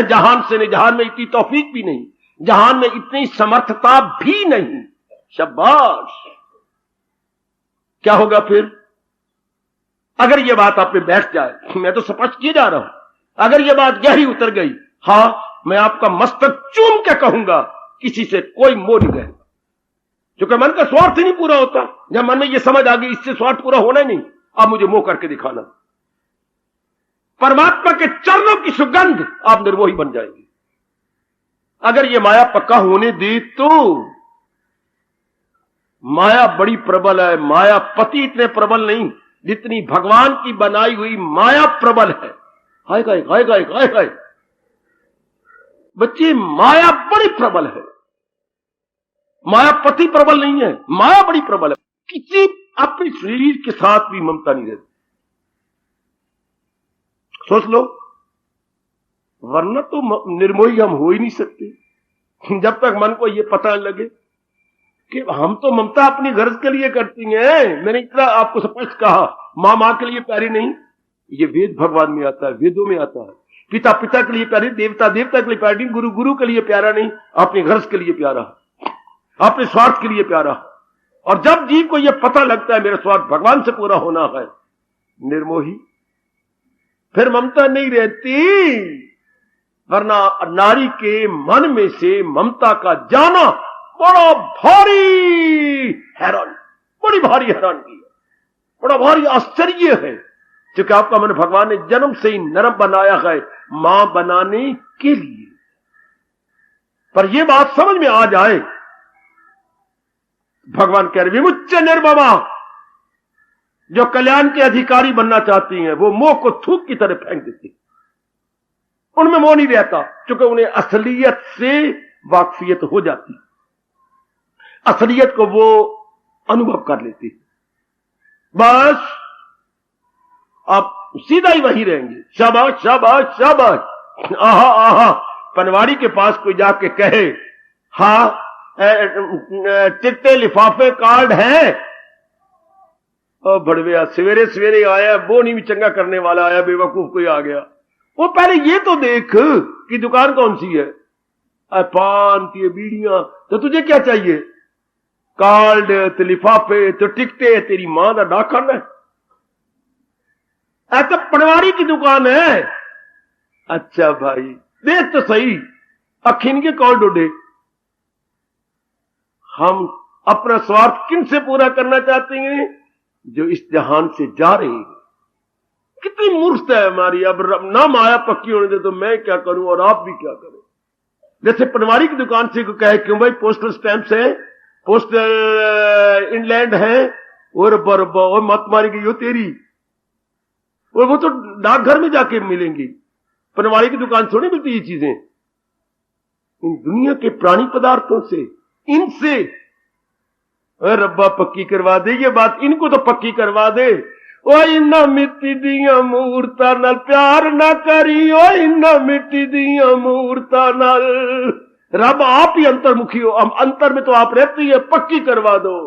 जहान से नहीं। जहान में इतनी तौफीक भी नहीं, जहान में इतनी समर्थता भी नहीं। शाबाश! क्या होगा फिर अगर यह बात आप पे बैठ जाए? मैं तो स्पष्ट किए जा रहा हूं। अगर यह बात गहरी उतर गई, हां, मैं आपका मस्तक चूम के कहूंगा, किसी से कोई मोह नहीं रहेगा, क्योंकि मन का स्वार्थ ही नहीं पूरा होता। जब मन में यह समझ आ गई इससे स्वार्थ पूरा होना ही नहीं, आप मुझे मोह करके दिखाना, परमात्मा के चरणों की सुगंध, आप निर्मोही बन जाएंगे। अगर यह माया पक्का होने दे तो माया बड़ी प्रबल है। माया पति इतने प्रबल नहीं जितनी भगवान की बनाई हुई माया प्रबल है। हाय हाय हाय हाय हाय हाय बच्चे, माया बड़ी प्रबल है। माया पति प्रबल नहीं है, माया बड़ी प्रबल है। किसी अपने शरीर के साथ भी ममता नहीं रहती। सोच लो, वरना तो निर्मोही हम हो ही नहीं सकते जब तक मन को यह पता लगे कि हम तो ममता अपनी गर्ज के लिए करती हैं। मैंने इतना आपको स्पष्ट कहा, मां मां के लिए प्यारी नहीं, ये वेद भगवान में आता है, वेदों में आता है। पिता पिता के लिए प्यारी, देवता देवता के लिए प्यारी, गुरु गुरु के लिए प्यारा नहीं, अपनी गर्ज के लिए प्यारा, अपने स्वार्थ के लिए प्यारा। और जब जीव को यह पता लगता है मेरा स्वार्थ भगवान से पूरा होना है, निर्मोही, फिर ममता नहीं रहती। वरना नारी के मन में से ममता का जाना बड़ा भारी हैरान, बड़ी भारी हैरानगी है, बड़ा भारी आश्चर्य है, क्योंकि आपका मन भगवान ने जन्म से ही नरम बनाया है मां बनाने के लिए। पर यह बात समझ में आ जाए, भगवान कह रहे विमुच्च निर्ममा, जो कल्याण के अधिकारी बनना चाहती हैं वो मोह को थूक की तरह फेंक देती, उनमें मोह नहीं रहता, क्योंकि उन्हें असलियत से वाकफियत हो जाती, असलियत को वो अनुभव कर लेती। बस आप सीधा ही वही रहेंगे। शाबाश शाबाश शाबाश, आहा आहा। पनवाड़ी के पास कोई जाके कहे, हाँ चिट्टे लिफाफे कार्ड है, और बड़वे सवेरे सवेरे आया, वो नहीं भी चंगा करने वाला आया, बेवकूफ कोई आ गया। वो पहले ये तो देख कि दुकान कौन सी है, पान की बीड़ियां, तो तुझे क्या चाहिए? कार्ड तो लिफाफे तो टिकटे, तेरी मां का डाकन है। ऐसा पनवाड़ी की दुकान है। अच्छा भाई देख तो सही, अखिन के कौन डोडे। हम अपना स्वार्थ किन से पूरा करना चाहते हैं? जो इस जहान से जा रहे हैं। कितनी मूर्खता है हमारी। अब ना माया पक्की होने दे तो मैं क्या करूं और आप भी क्या करें। जैसे पनवाड़ी की दुकान से को कहे, क्यों भाई पोस्टल स्टैंप है, पोस्ट इंग्लैंड है, और मत मारी गई हो तेरी, और वो तो डाकघर में जाके मिलेंगी, पनवाड़ी की दुकान से नहीं मिलती ये चीजें। इन दुनिया के प्राणी पदार्थों से, इनसे रब्बा पक्की करवा दे ये बात, इनको तो पक्की करवा दे। ओ इन्ना मिट्टी दिया मूर्ता नाल प्यार ना करी, ओ इन्ना मिट्टी दिया मूर्ता नाल। रब आप ही अंतर्मुखी हो, अंतर में तो आप रहती है, पक्की करवा दो।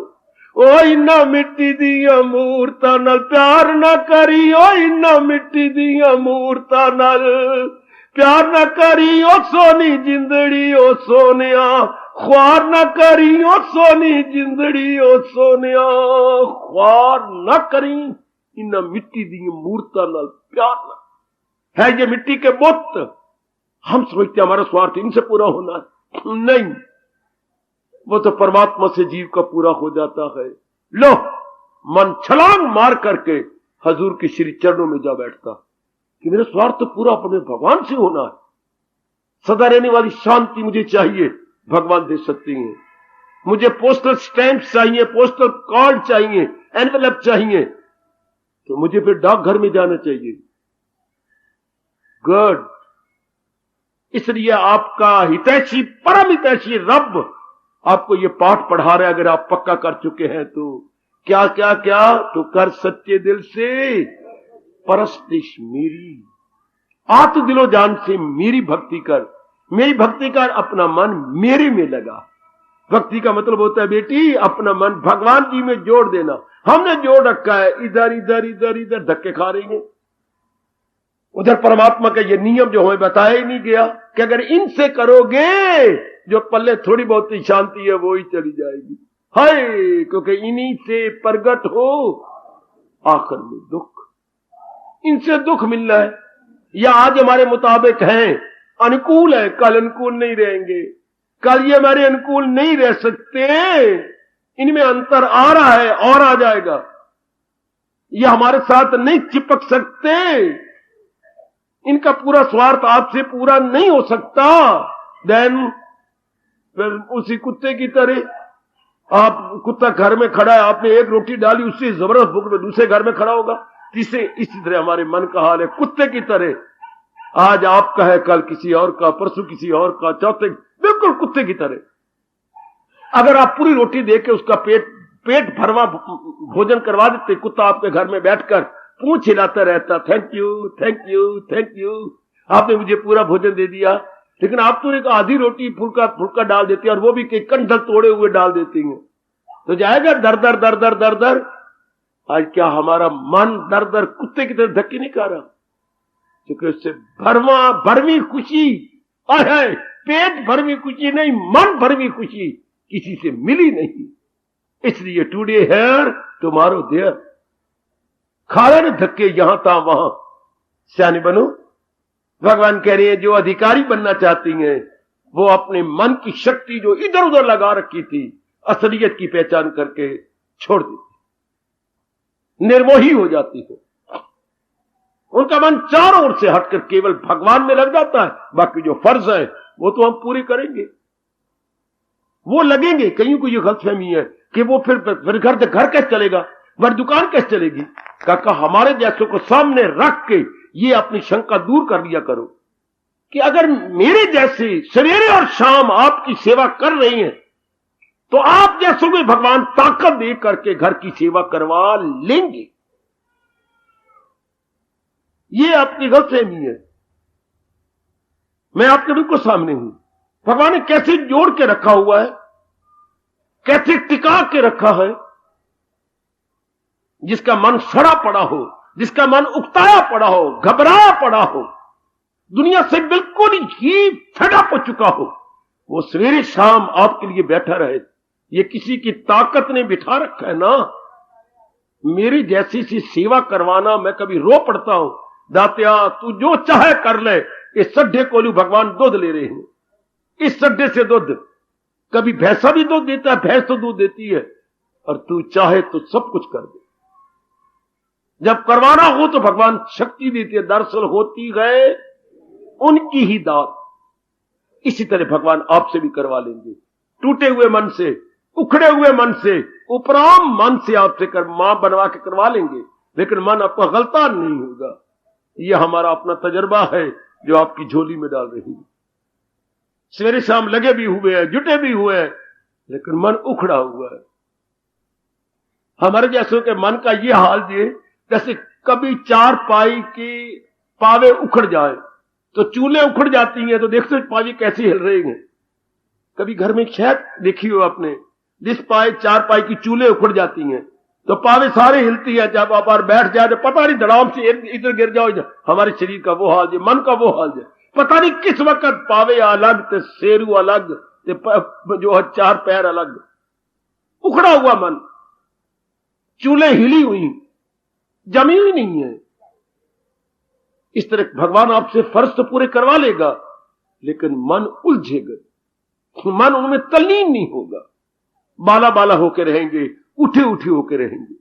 ओ इन्ना मिट्टी दिया मूर्ता नाल प्यार ना करी, ओ इन्ना मिट्टी दिया मूर्ता नाल प्यार ना करी, ओ सोनी जिंदड़ी ओ सोनिया, ख्वार ना करी ओ सोनी जिंदड़ी ओ सोनिया, ख्वार ना करी इन्ना मिट्टी दी मूर्ता नाल प्यार ना। है ये मिट्टी के बुत, हम समझते हमारा स्वार्थ इनसे पूरा होना है, नहीं, वो तो परमात्मा से जीव का पूरा हो जाता है। लो, मन छलांग मार करके हजूर के श्री चरणों में जा बैठता कि मेरा स्वार्थ तो पूरा अपने भगवान से होना है। सदा रहने वाली शांति मुझे चाहिए, भगवान दे सकती हैं। मुझे पोस्टल स्टैंप चाहिए, पोस्टल कार्ड चाहिए, एनवेलप चाहिए, तो मुझे फिर डाकघर में जाना चाहिए। गुड। इसलिए आपका हितैषी, परम हितैषी रब आपको ये पाठ पढ़ा रहे, अगर आप पक्का कर चुके हैं तो क्या क्या क्या, तो कर सच्चे दिल से परस्तिश मेरी, आत दिलो जान से मेरी भक्ति कर, मेरी भक्ति कर, अपना मन मेरे में लगा। भक्ति का मतलब होता है बेटी अपना मन भगवान जी में जोड़ देना। हमने जोड़ रखा है इधर इधर इधर इधर, धक्के खा रही हैं। उधर परमात्मा का ये नियम जो हमें बताया ही नहीं गया कि अगर इनसे करोगे जो पल्ले थोड़ी बहुत ही शांति है वो ही चली जाएगी। हाय, क्योंकि इन्हीं से प्रगट हो आखिर में दुख, इनसे दुख मिलना है। या आज हमारे मुताबिक हैं, अनुकूल है, कल अनुकूल नहीं रहेंगे, कल ये हमारे अनुकूल नहीं रह सकते, इनमें अंतर आ रहा है और आ जाएगा। ये हमारे साथ नहीं चिपक सकते, इनका पूरा स्वार्थ आपसे पूरा नहीं हो सकता। देन फिर उसी कुत्ते की तरह, आप कुत्ता घर में खड़ा है, आपने एक रोटी डाली, उससे जबरदस्त भूख में दूसरे घर में खड़ा होगा। तीसरे इसी तरह हमारे मन का हाल है, कुत्ते की तरह। आज आपका है, कल किसी और का, परसों किसी और का, चौथे बिल्कुल कुत्ते की तरह। अगर आप पूरी रोटी देके उसका पेट भरवा भोजन करवा देते, कुत्ता आपके घर में बैठकर पूंछ हिलाता रहता, thank you thank you thank you, आपने मुझे पूरा भोजन दे दिया। लेकिन आप तो एक आधी रोटी फुल्का फुल्का डाल देती है, और वो भी कई कंडल तोड़े हुए डाल देती हैं, तो जाएगा दर दर दर दर दर दर। आज क्या हमारा मन दर दर कुत्ते की तरह धक्के नहीं खा रहा? क्योंकि उससे भरवी खुशी है, पेट भरवी खुशी नहीं, मन भरवी खुशी किसी से मिली नहीं। इसलिए टुडे हेयर टुमारो देयर, खा रहे ना धक्के यहां था वहां। सियाने बनो। भगवान कह रहे हैं जो अधिकारी बनना चाहती हैं वो अपने मन की शक्ति जो इधर उधर लगा रखी थी, असलियत की पहचान करके छोड़ देती, निर्मोही हो जाती है। उनका मन चारों ओर से हटकर केवल भगवान में लग जाता है। बाकी जो फर्ज है वो तो हम पूरे करेंगे, वो लगेंगे। कईयों को ये गलतफहमी है कि वो फिर घर कैसे चलेगा, वह दुकान कैसे चलेगी। काका हमारे जैसों को सामने रख के ये अपनी शंका दूर कर लिया करो कि अगर मेरे जैसे सवेरे और शाम आपकी सेवा कर रही हैं तो आप जैसों को भगवान ताकत दे करके घर की सेवा करवा लेंगे। ये आपकी गलतफहमी है। मैं आपके बिल्कुल सामने हूं। भगवान ने कैसे जोड़ के रखा हुआ है, कैसे टिका के रखा है। जिसका मन सड़ा पड़ा हो, जिसका मन उकताया पड़ा हो, घबराया पड़ा हो, दुनिया से बिल्कुल ही फेडअप हो चुका हो, वो सवेरे शाम आपके लिए बैठा रहे। ये किसी की ताकत ने बिठा रखा है ना। मेरी जैसी सी सेवा करवाना, मैं कभी रो पड़ता हूं, दात्या तू जो चाहे कर ले, इस सड्ढे कोलू भगवान दूध ले रहे हैं, इस सड्ढे से दूध। कभी भैंसा भी दूध देता है, भैंस तो दूध देती है, और तू चाहे तो सब कुछ कर दे। जब करवाना हो तो भगवान शक्ति देती है। दरअसल होती गए उनकी ही दात। इसी तरह भगवान आपसे भी करवा लेंगे। टूटे हुए मन से, उखड़े हुए मन से, उपराम मन से आपसे मां बनवा के करवा लेंगे, लेकिन मन आपका गलता नहीं होगा। यह हमारा अपना तजर्बा है जो आपकी झोली में डाल रही है। सवेरे शाम लगे भी हुए हैं, जुटे भी हुए हैं, लेकिन मन उखड़ा हुआ है। हमारे जैसों के मन का यह हाल ये, जैसे कभी चार पाई के पावे उखड़ जाए तो चूल्हे उखड़ जाती हैं, तो देखते पावे कैसे हिल रहे हैं। कभी घर में शायद देखी हो आपने, जिस चार पाई की चूल्हे उखड़ जाती हैं तो पावे सारे हिलती है। जब आप बैठ जाए तो पता नहीं धड़ाम से इधर गिर जाओ। हमारे शरीर का वो हाल है, मन का वो हाल है। पता नहीं किस वक्त पावे अलग ते शेरू अलग ते जो है चार पैर अलग, उखड़ा हुआ मन, चूल्हे हिली हुई, जमी हुई नहीं है। इस तरह भगवान आपसे फर्ज तो पूरे करवा लेगा, लेकिन मन उलझेगा, मन उनमें तल्लीन नहीं होगा। बाला बाला होकर रहेंगे, उठे उठे होकर रहेंगे।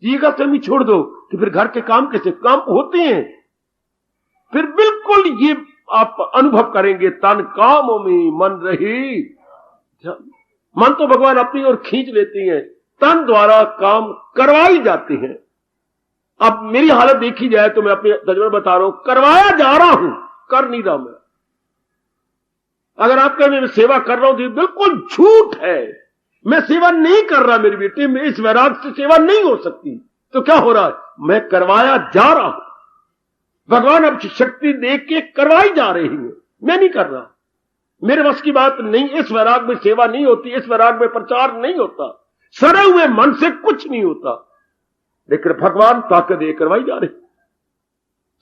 ये का कमी छोड़ दो तो फिर घर के काम कैसे काम होते हैं। फिर बिल्कुल ये आप अनुभव करेंगे, तन कामों में मन रहे, मन तो भगवान अपनी ओर खींच लेती हैं, तन द्वारा काम करवाई जाती हैं। अब मेरी हालत देखी जाए तो मैं अपने तजुर्बे बता रहा हूं, करवाया जा रहा हूं, कर नहीं रहा मैं। अगर आप कहें मैं सेवा कर रहा हूं तो बिल्कुल झूठ है। मैं सेवा नहीं कर रहा मेरी बेटी, मैं इस वैराग से सेवा नहीं हो सकती। तो क्या हो रहा है, मैं करवाया जा रहा हूं। भगवान अब शक्ति दे के करवाई जा रही है, मैं नहीं कर रहा। मेरे बस की बात नहीं, इस वैराग में सेवा नहीं होती, इस वैराग में प्रचार नहीं होता, सड़े हुए मन से कुछ नहीं होता। लेकिन भगवान ताकत दे करवाई जा रही,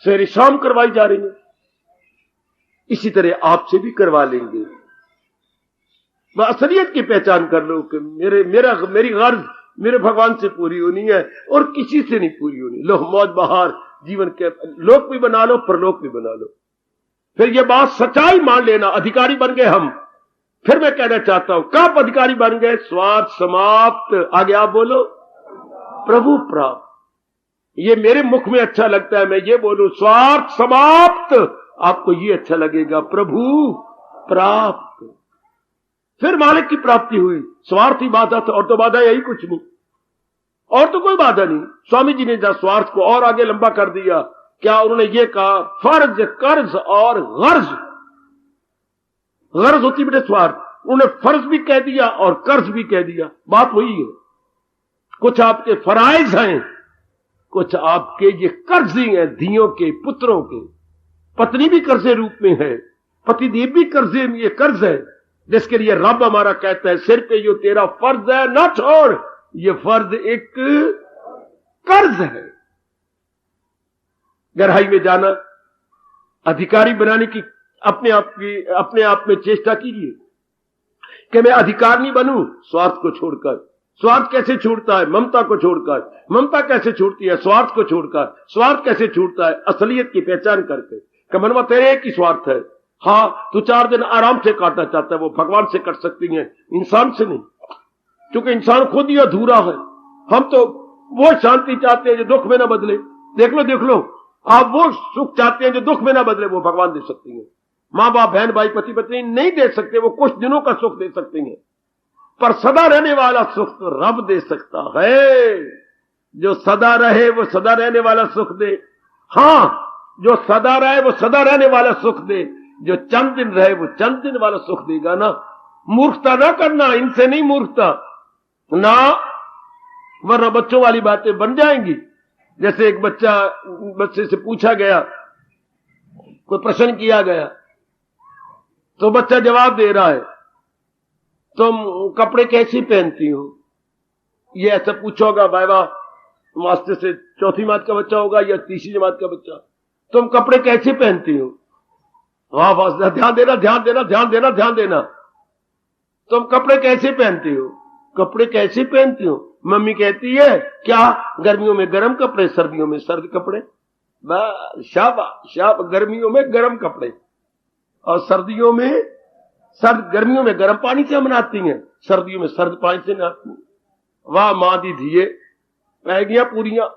सवेरे शाम करवाई जा रही है। इसी तरह आपसे भी करवा लेंगे। वह असलियत की पहचान कर लो कि मेरी गर्ज मेरे भगवान से पूरी होनी है और किसी से नहीं पूरी होनी। लो मौज बहार जीवन के लोक भी बना लो, परलोक भी बना लो। फिर ये बात सच्चाई मान लेना, अधिकारी बन गए हम। फिर मैं कहना चाहता हूं, कब अधिकारी बन गए? स्वार्थ समाप्त। आगे आप बोलो, प्रभु प्राप्त। ये मेरे मुख में अच्छा लगता है, मैं ये बोलूं स्वार्थ समाप्त, आपको ये अच्छा लगेगा, प्रभु प्राप्त। फिर मालिक की प्राप्ति हुई। स्वार्थ ही बाधा था, और तो बाधा यही कुछ नहीं, और तो कोई बाधा नहीं। स्वामी जी ने जब स्वार्थ को और आगे लंबा कर दिया, क्या उन्होंने ये कहा, फर्ज कर्ज और गर्ज। गर्ज होती बेटे स्वार्थ, उन्होंने फर्ज भी कह दिया और कर्ज भी कह दिया। बात वही है। कुछ आपके फराइज हैं, कुछ आपके ये कर्जी हैं, धियों के पुत्रों के। पत्नी भी कर्जे रूप में है, पतिदेव भी कर्जे में, ये कर्ज है जिसके लिए रब हमारा कहता है, सिर पे जो तेरा फर्ज है ना छोड़, ये फर्ज एक कर्ज है। गहराई में जाना, अधिकारी बनाने की अपने आप में चेष्टा कीजिए कि मैं अधिकार नहीं बनूं स्वार्थ को छोड़कर। स्वार्थ कैसे छूटता है? ममता को छोड़कर। ममता कैसे छूटती है? स्वार्थ को छोड़कर। स्वार्थ कैसे छूटता है? असलियत की पहचान करके कि मनवा तेरे एक ही स्वार्थ है। हां, तू 4 दिन आराम से काटना चाहता है, वो भगवान से कट सकती है, इंसान से नहीं, क्योंकि इंसान खुद ही अधूरा है। हम तो वो शांति चाहते हैं जो दुख में ना बदले। देख लो आप, वो सुख चाहते हैं जो दुख में ना बदले, वो भगवान दे सकती हैं। मां बाप, बहन भाई, पति पत्नी नहीं दे सकते, वो कुछ दिनों का सुख दे सकते हैं, पर सदा रहने वाला सुख तो रब दे सकता है। जो सदा रहे वो सदा रहने वाला सुख दे। हां, जो सदा रहे वो सदा रहने वाला सुख दे, जो चंद दिन रहे वो चंद दिन वाला सुख देगा ना। मूर्खता ना करना, इनसे नहीं मूर्खता ना, वरना बच्चों वाली बातें बन जाएंगी। जैसे एक बच्चे से पूछा गया, कोई प्रश्न किया गया, तो बच्चा जवाब दे रहा है, तुम कपड़े कैसे पहनती हो? ये ऐसा पूछा होगा वाइवा मास्टर से, चौथी जमात का बच्चा होगा या तीसरी जमात का बच्चा, तुम कपड़े कैसे पहनती हो? वाह वाह, ध्यान देना ध्यान देना ध्यान देना ध्यान देना। तुम कपड़े कैसे पहनती हो? कपड़े कैसे पहनती हो? मम्मी कहती है क्या, गर्मियों में गर्म कपड़े, सर्दियों में सर्द कपड़े। शाबाश, गर्मियों में गर्म कपड़े और सर्दियों में सर्द। गर्मियों में गर्म पानी से हम नहाती हैं, सर्दियों में सर्द पानी से नहाती हैं। वाह मां दी धिये, पैगियां पूरियां।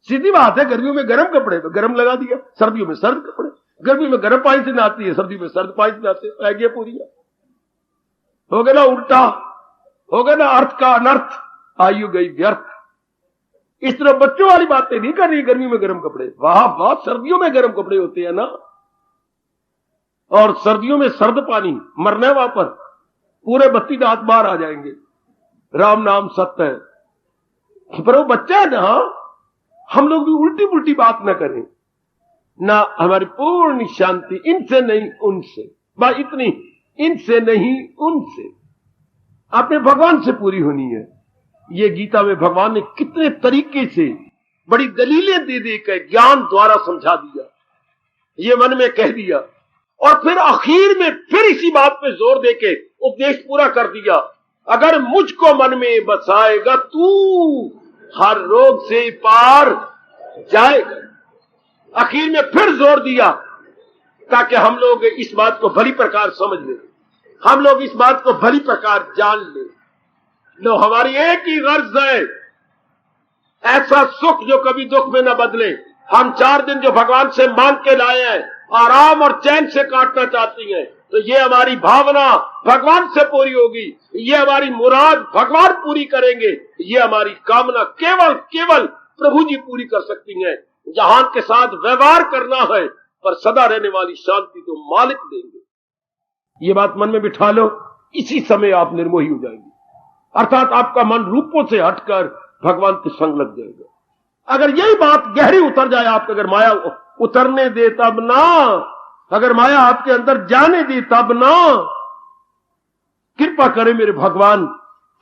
सीधी बात है, गर्मियों में गर्म कपड़े तो गर्म लगा दिया, सर्दियों में सर्द कपड़े। गर्मियों में गर्म पानी से नहाती है, सर्दियों में सर्द पानी से नहाते हैं, पैगियां पूरियां। हो गया ना उल्टा, हो गया ना अर्थ का अनर्थ, आयु गई व्यर्थ। इस तरह बच्चों वाली बातें नहीं कर रही। गर्मी में गर्म कपड़े, वाह वाह, सर्दियों में गर्म कपड़े होते हैं ना, और सर्दियों में सर्द पानी। मरने वहां पर पूरे 32 दांत बाहर आ जाएंगे। राम नाम सत्य है, पर वो बच्चा है ना। हम लोग भी उल्टी पुल्टी बात ना करें ना। हमारी पूर्ण शांति इनसे नहीं उनसे, बस इतनी, इनसे नहीं उनसे, अपने भगवान से पूरी होनी है। ये गीता में भगवान ने कितने तरीके से बड़ी दलीलें दे देकर ज्ञान द्वारा समझा दिया, ये मन में कह दिया, और फिर आखिर में फिर इसी बात पे जोर देके उपदेश पूरा कर दिया, अगर मुझको मन में बसाएगा तू हर रोग से पार जाएगा। आखिर में फिर जोर दिया ताकि हम लोग इस बात को भली प्रकार समझ लें, हम लोग इस बात को भली प्रकार जान लें। लो, हमारी एक ही गर्ज है, ऐसा सुख जो कभी दुख में न बदले। हम 4 दिन जो भगवान से मांग के लाए हैं, आराम और चैन से काटना चाहती हैं, तो ये हमारी भावना भगवान से पूरी होगी, ये हमारी मुराद भगवान पूरी करेंगे, ये हमारी कामना केवल केवल प्रभु जी पूरी कर सकती हैं। जहान के साथ व्यवहार करना है, पर सदा रहने वाली शांति तो मालिक देंगे। ये बात मन में बिठा लो, इसी समय आप निर्मोही हो जाएंगे, अर्थात आपका मन रूपों से हटकर भगवान के संग लग जाएगा। अगर यही बात गहरी उतर जाए आपके, अगर माया उतरने दे तब ना, अगर माया आपके अंदर जाने दे तब ना, कृपा करें मेरे भगवान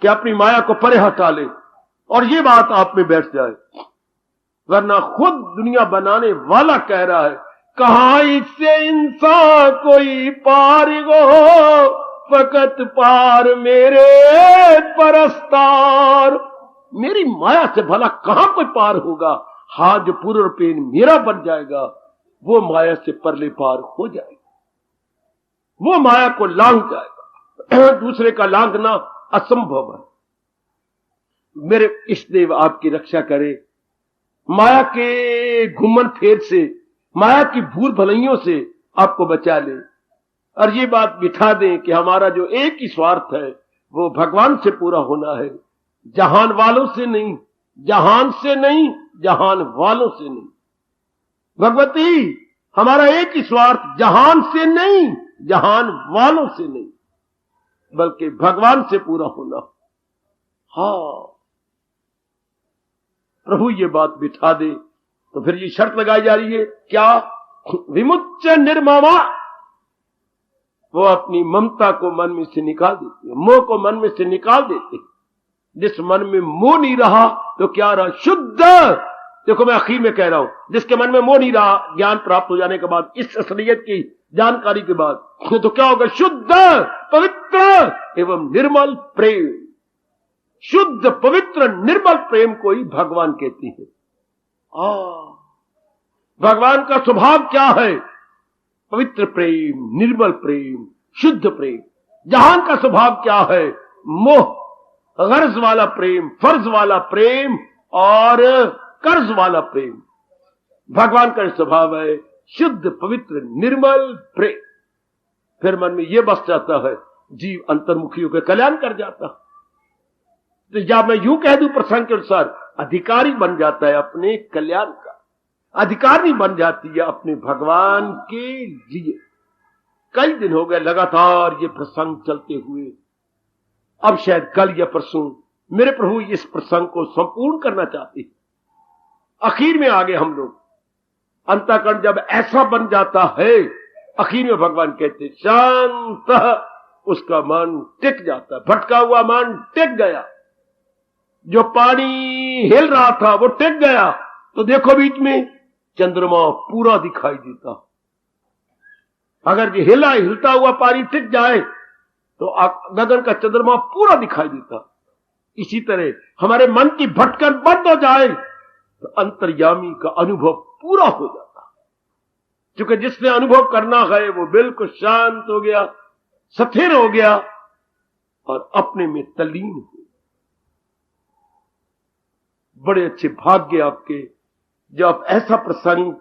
कि अपनी माया को परे हटा ले और ये बात आप में बैठ जाए। वरना खुद दुनिया बनाने वाला कह रहा है, कहां इससे इंसान कोई पार गो, फकत पार मेरे परस्तार। मेरी माया से भला कहां कोई पार होगा? हाँ, जो पूर्ण पेन मेरा बन जाएगा वो माया से परले पार हो जाएगा, वो माया को लांघ जाएगा। दूसरे का लांघना असंभव है। मेरे इष्ट देव आपकी रक्षा करे, माया के घुमन फेर से, माया की भूल भलाइयों से आपको बचा ले, और ये बात बिठा दें कि हमारा जो एक ही स्वार्थ है वो भगवान से पूरा होना है, जहान वालों से नहीं, जहान से नहीं, जहान वालों से नहीं। भगवती, हमारा एक ही स्वार्थ जहान से नहीं, जहान वालों से नहीं, बल्कि भगवान से पूरा होना। हाँ, प्रभु ये बात बिठा दे तो फिर ये शर्त लगाई जा रही है, क्या? विमुच्च निर्ममा, वो अपनी ममता को मन में से निकाल देती है, मोह को मन में से निकाल देते हैं। जिस मन में मोह नहीं रहा तो क्या रहा? शुद्ध। देखो, मैं आखिर में कह रहा हूं, जिसके मन में मोह नहीं रहा ज्ञान प्राप्त हो जाने के बाद, इस असलियत की जानकारी के बाद, तो क्या होगा? शुद्ध, पवित्र एवं निर्मल प्रेम। शुद्ध, पवित्र, निर्मल प्रेम को ही भगवान कहती है। भगवान का स्वभाव क्या है? पवित्र प्रेम, निर्मल प्रेम, शुद्ध प्रेम। जहान का स्वभाव क्या है? मोह, गर्ज वाला प्रेम, फर्ज वाला प्रेम और कर्ज वाला प्रेम। भगवान का स्वभाव है शुद्ध, पवित्र, निर्मल प्रेम। फिर मन में यह बस जाता है, जीव अंतर्मुखी होकर कल्याण कर जाता। तो या मैं यूं कह दूं प्रसंग के अनुसार, अधिकारी बन जाता है अपने कल्याण का, अधिकारी बन जाती है अपने भगवान के लिए। कई दिन हो गए लगातार ये प्रसंग चलते हुए, अब शायद कल या परसों मेरे प्रभु इस प्रसंग को संपूर्ण करना चाहते हैं। आखिर में आगे हम लोग, अंतःकरण जब ऐसा बन जाता है, आखिर में भगवान कहते शांत, उसका मन टिक जाता है। भटका हुआ मन टिक गया, जो पानी हिल रहा था वो टिक गया। तो देखो बीच में चंद्रमा पूरा दिखाई देता। अगर ये हिलता हुआ पानी टिक जाए तो गगन का चंद्रमा पूरा दिखाई देता। इसी तरह हमारे मन की भटकन बंद हो जाए तो अंतर्यामी का अनुभव पूरा हो जाता। क्योंकि जिसने अनुभव करना है वो बिल्कुल शांत हो गया, स्थिर हो गया और अपने में तल्लीन हो। बड़े अच्छे भाग्य आपके जो आप ऐसा प्रसंग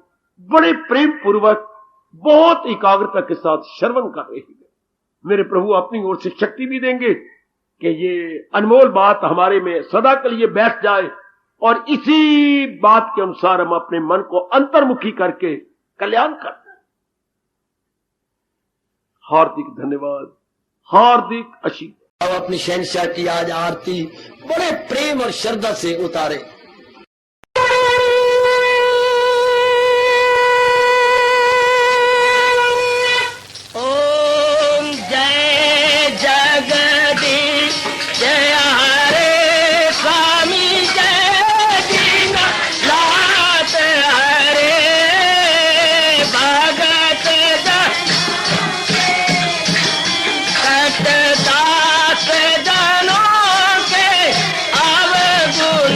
बड़े प्रेम पूर्वक बहुत एकाग्रता के साथ श्रवण कर रहे हैं। मेरे प्रभु अपनी ओर से शक्ति भी देंगे कि ये अनमोल बात हमारे में सदा के लिए बैठ जाए और इसी बात के अनुसार हम अपने मन को अंतर्मुखी करके कल्याण करते हैं। हार्दिक धन्यवाद, हार्दिक आशीष। अब अपनी शहंशाह की आज आरती बड़े प्रेम और श्रद्धा से उतारे। ओम जय जगदीश जय हरे स्वामी जय दीनानाथ हरे भगत दास जनों के अवगुण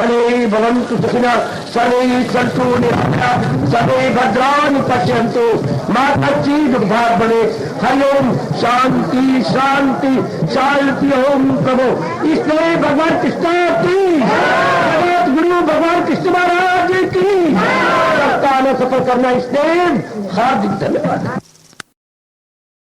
सर्वे भवन्तु सुखिनः सर्वे सन्तु निरामयाः सर्वे भद्राणि पश्यन्तु मा कश्चित् दुःखात् भवेत्। हरि ओम शांति शांति शांति। ओम प्रभु इसलिए भगवान कृष्ण की जगत गुरु भगवान कृष्ण महाराज की सप्ताह में सफल करना इसलिए हार्दिक धन्यवाद।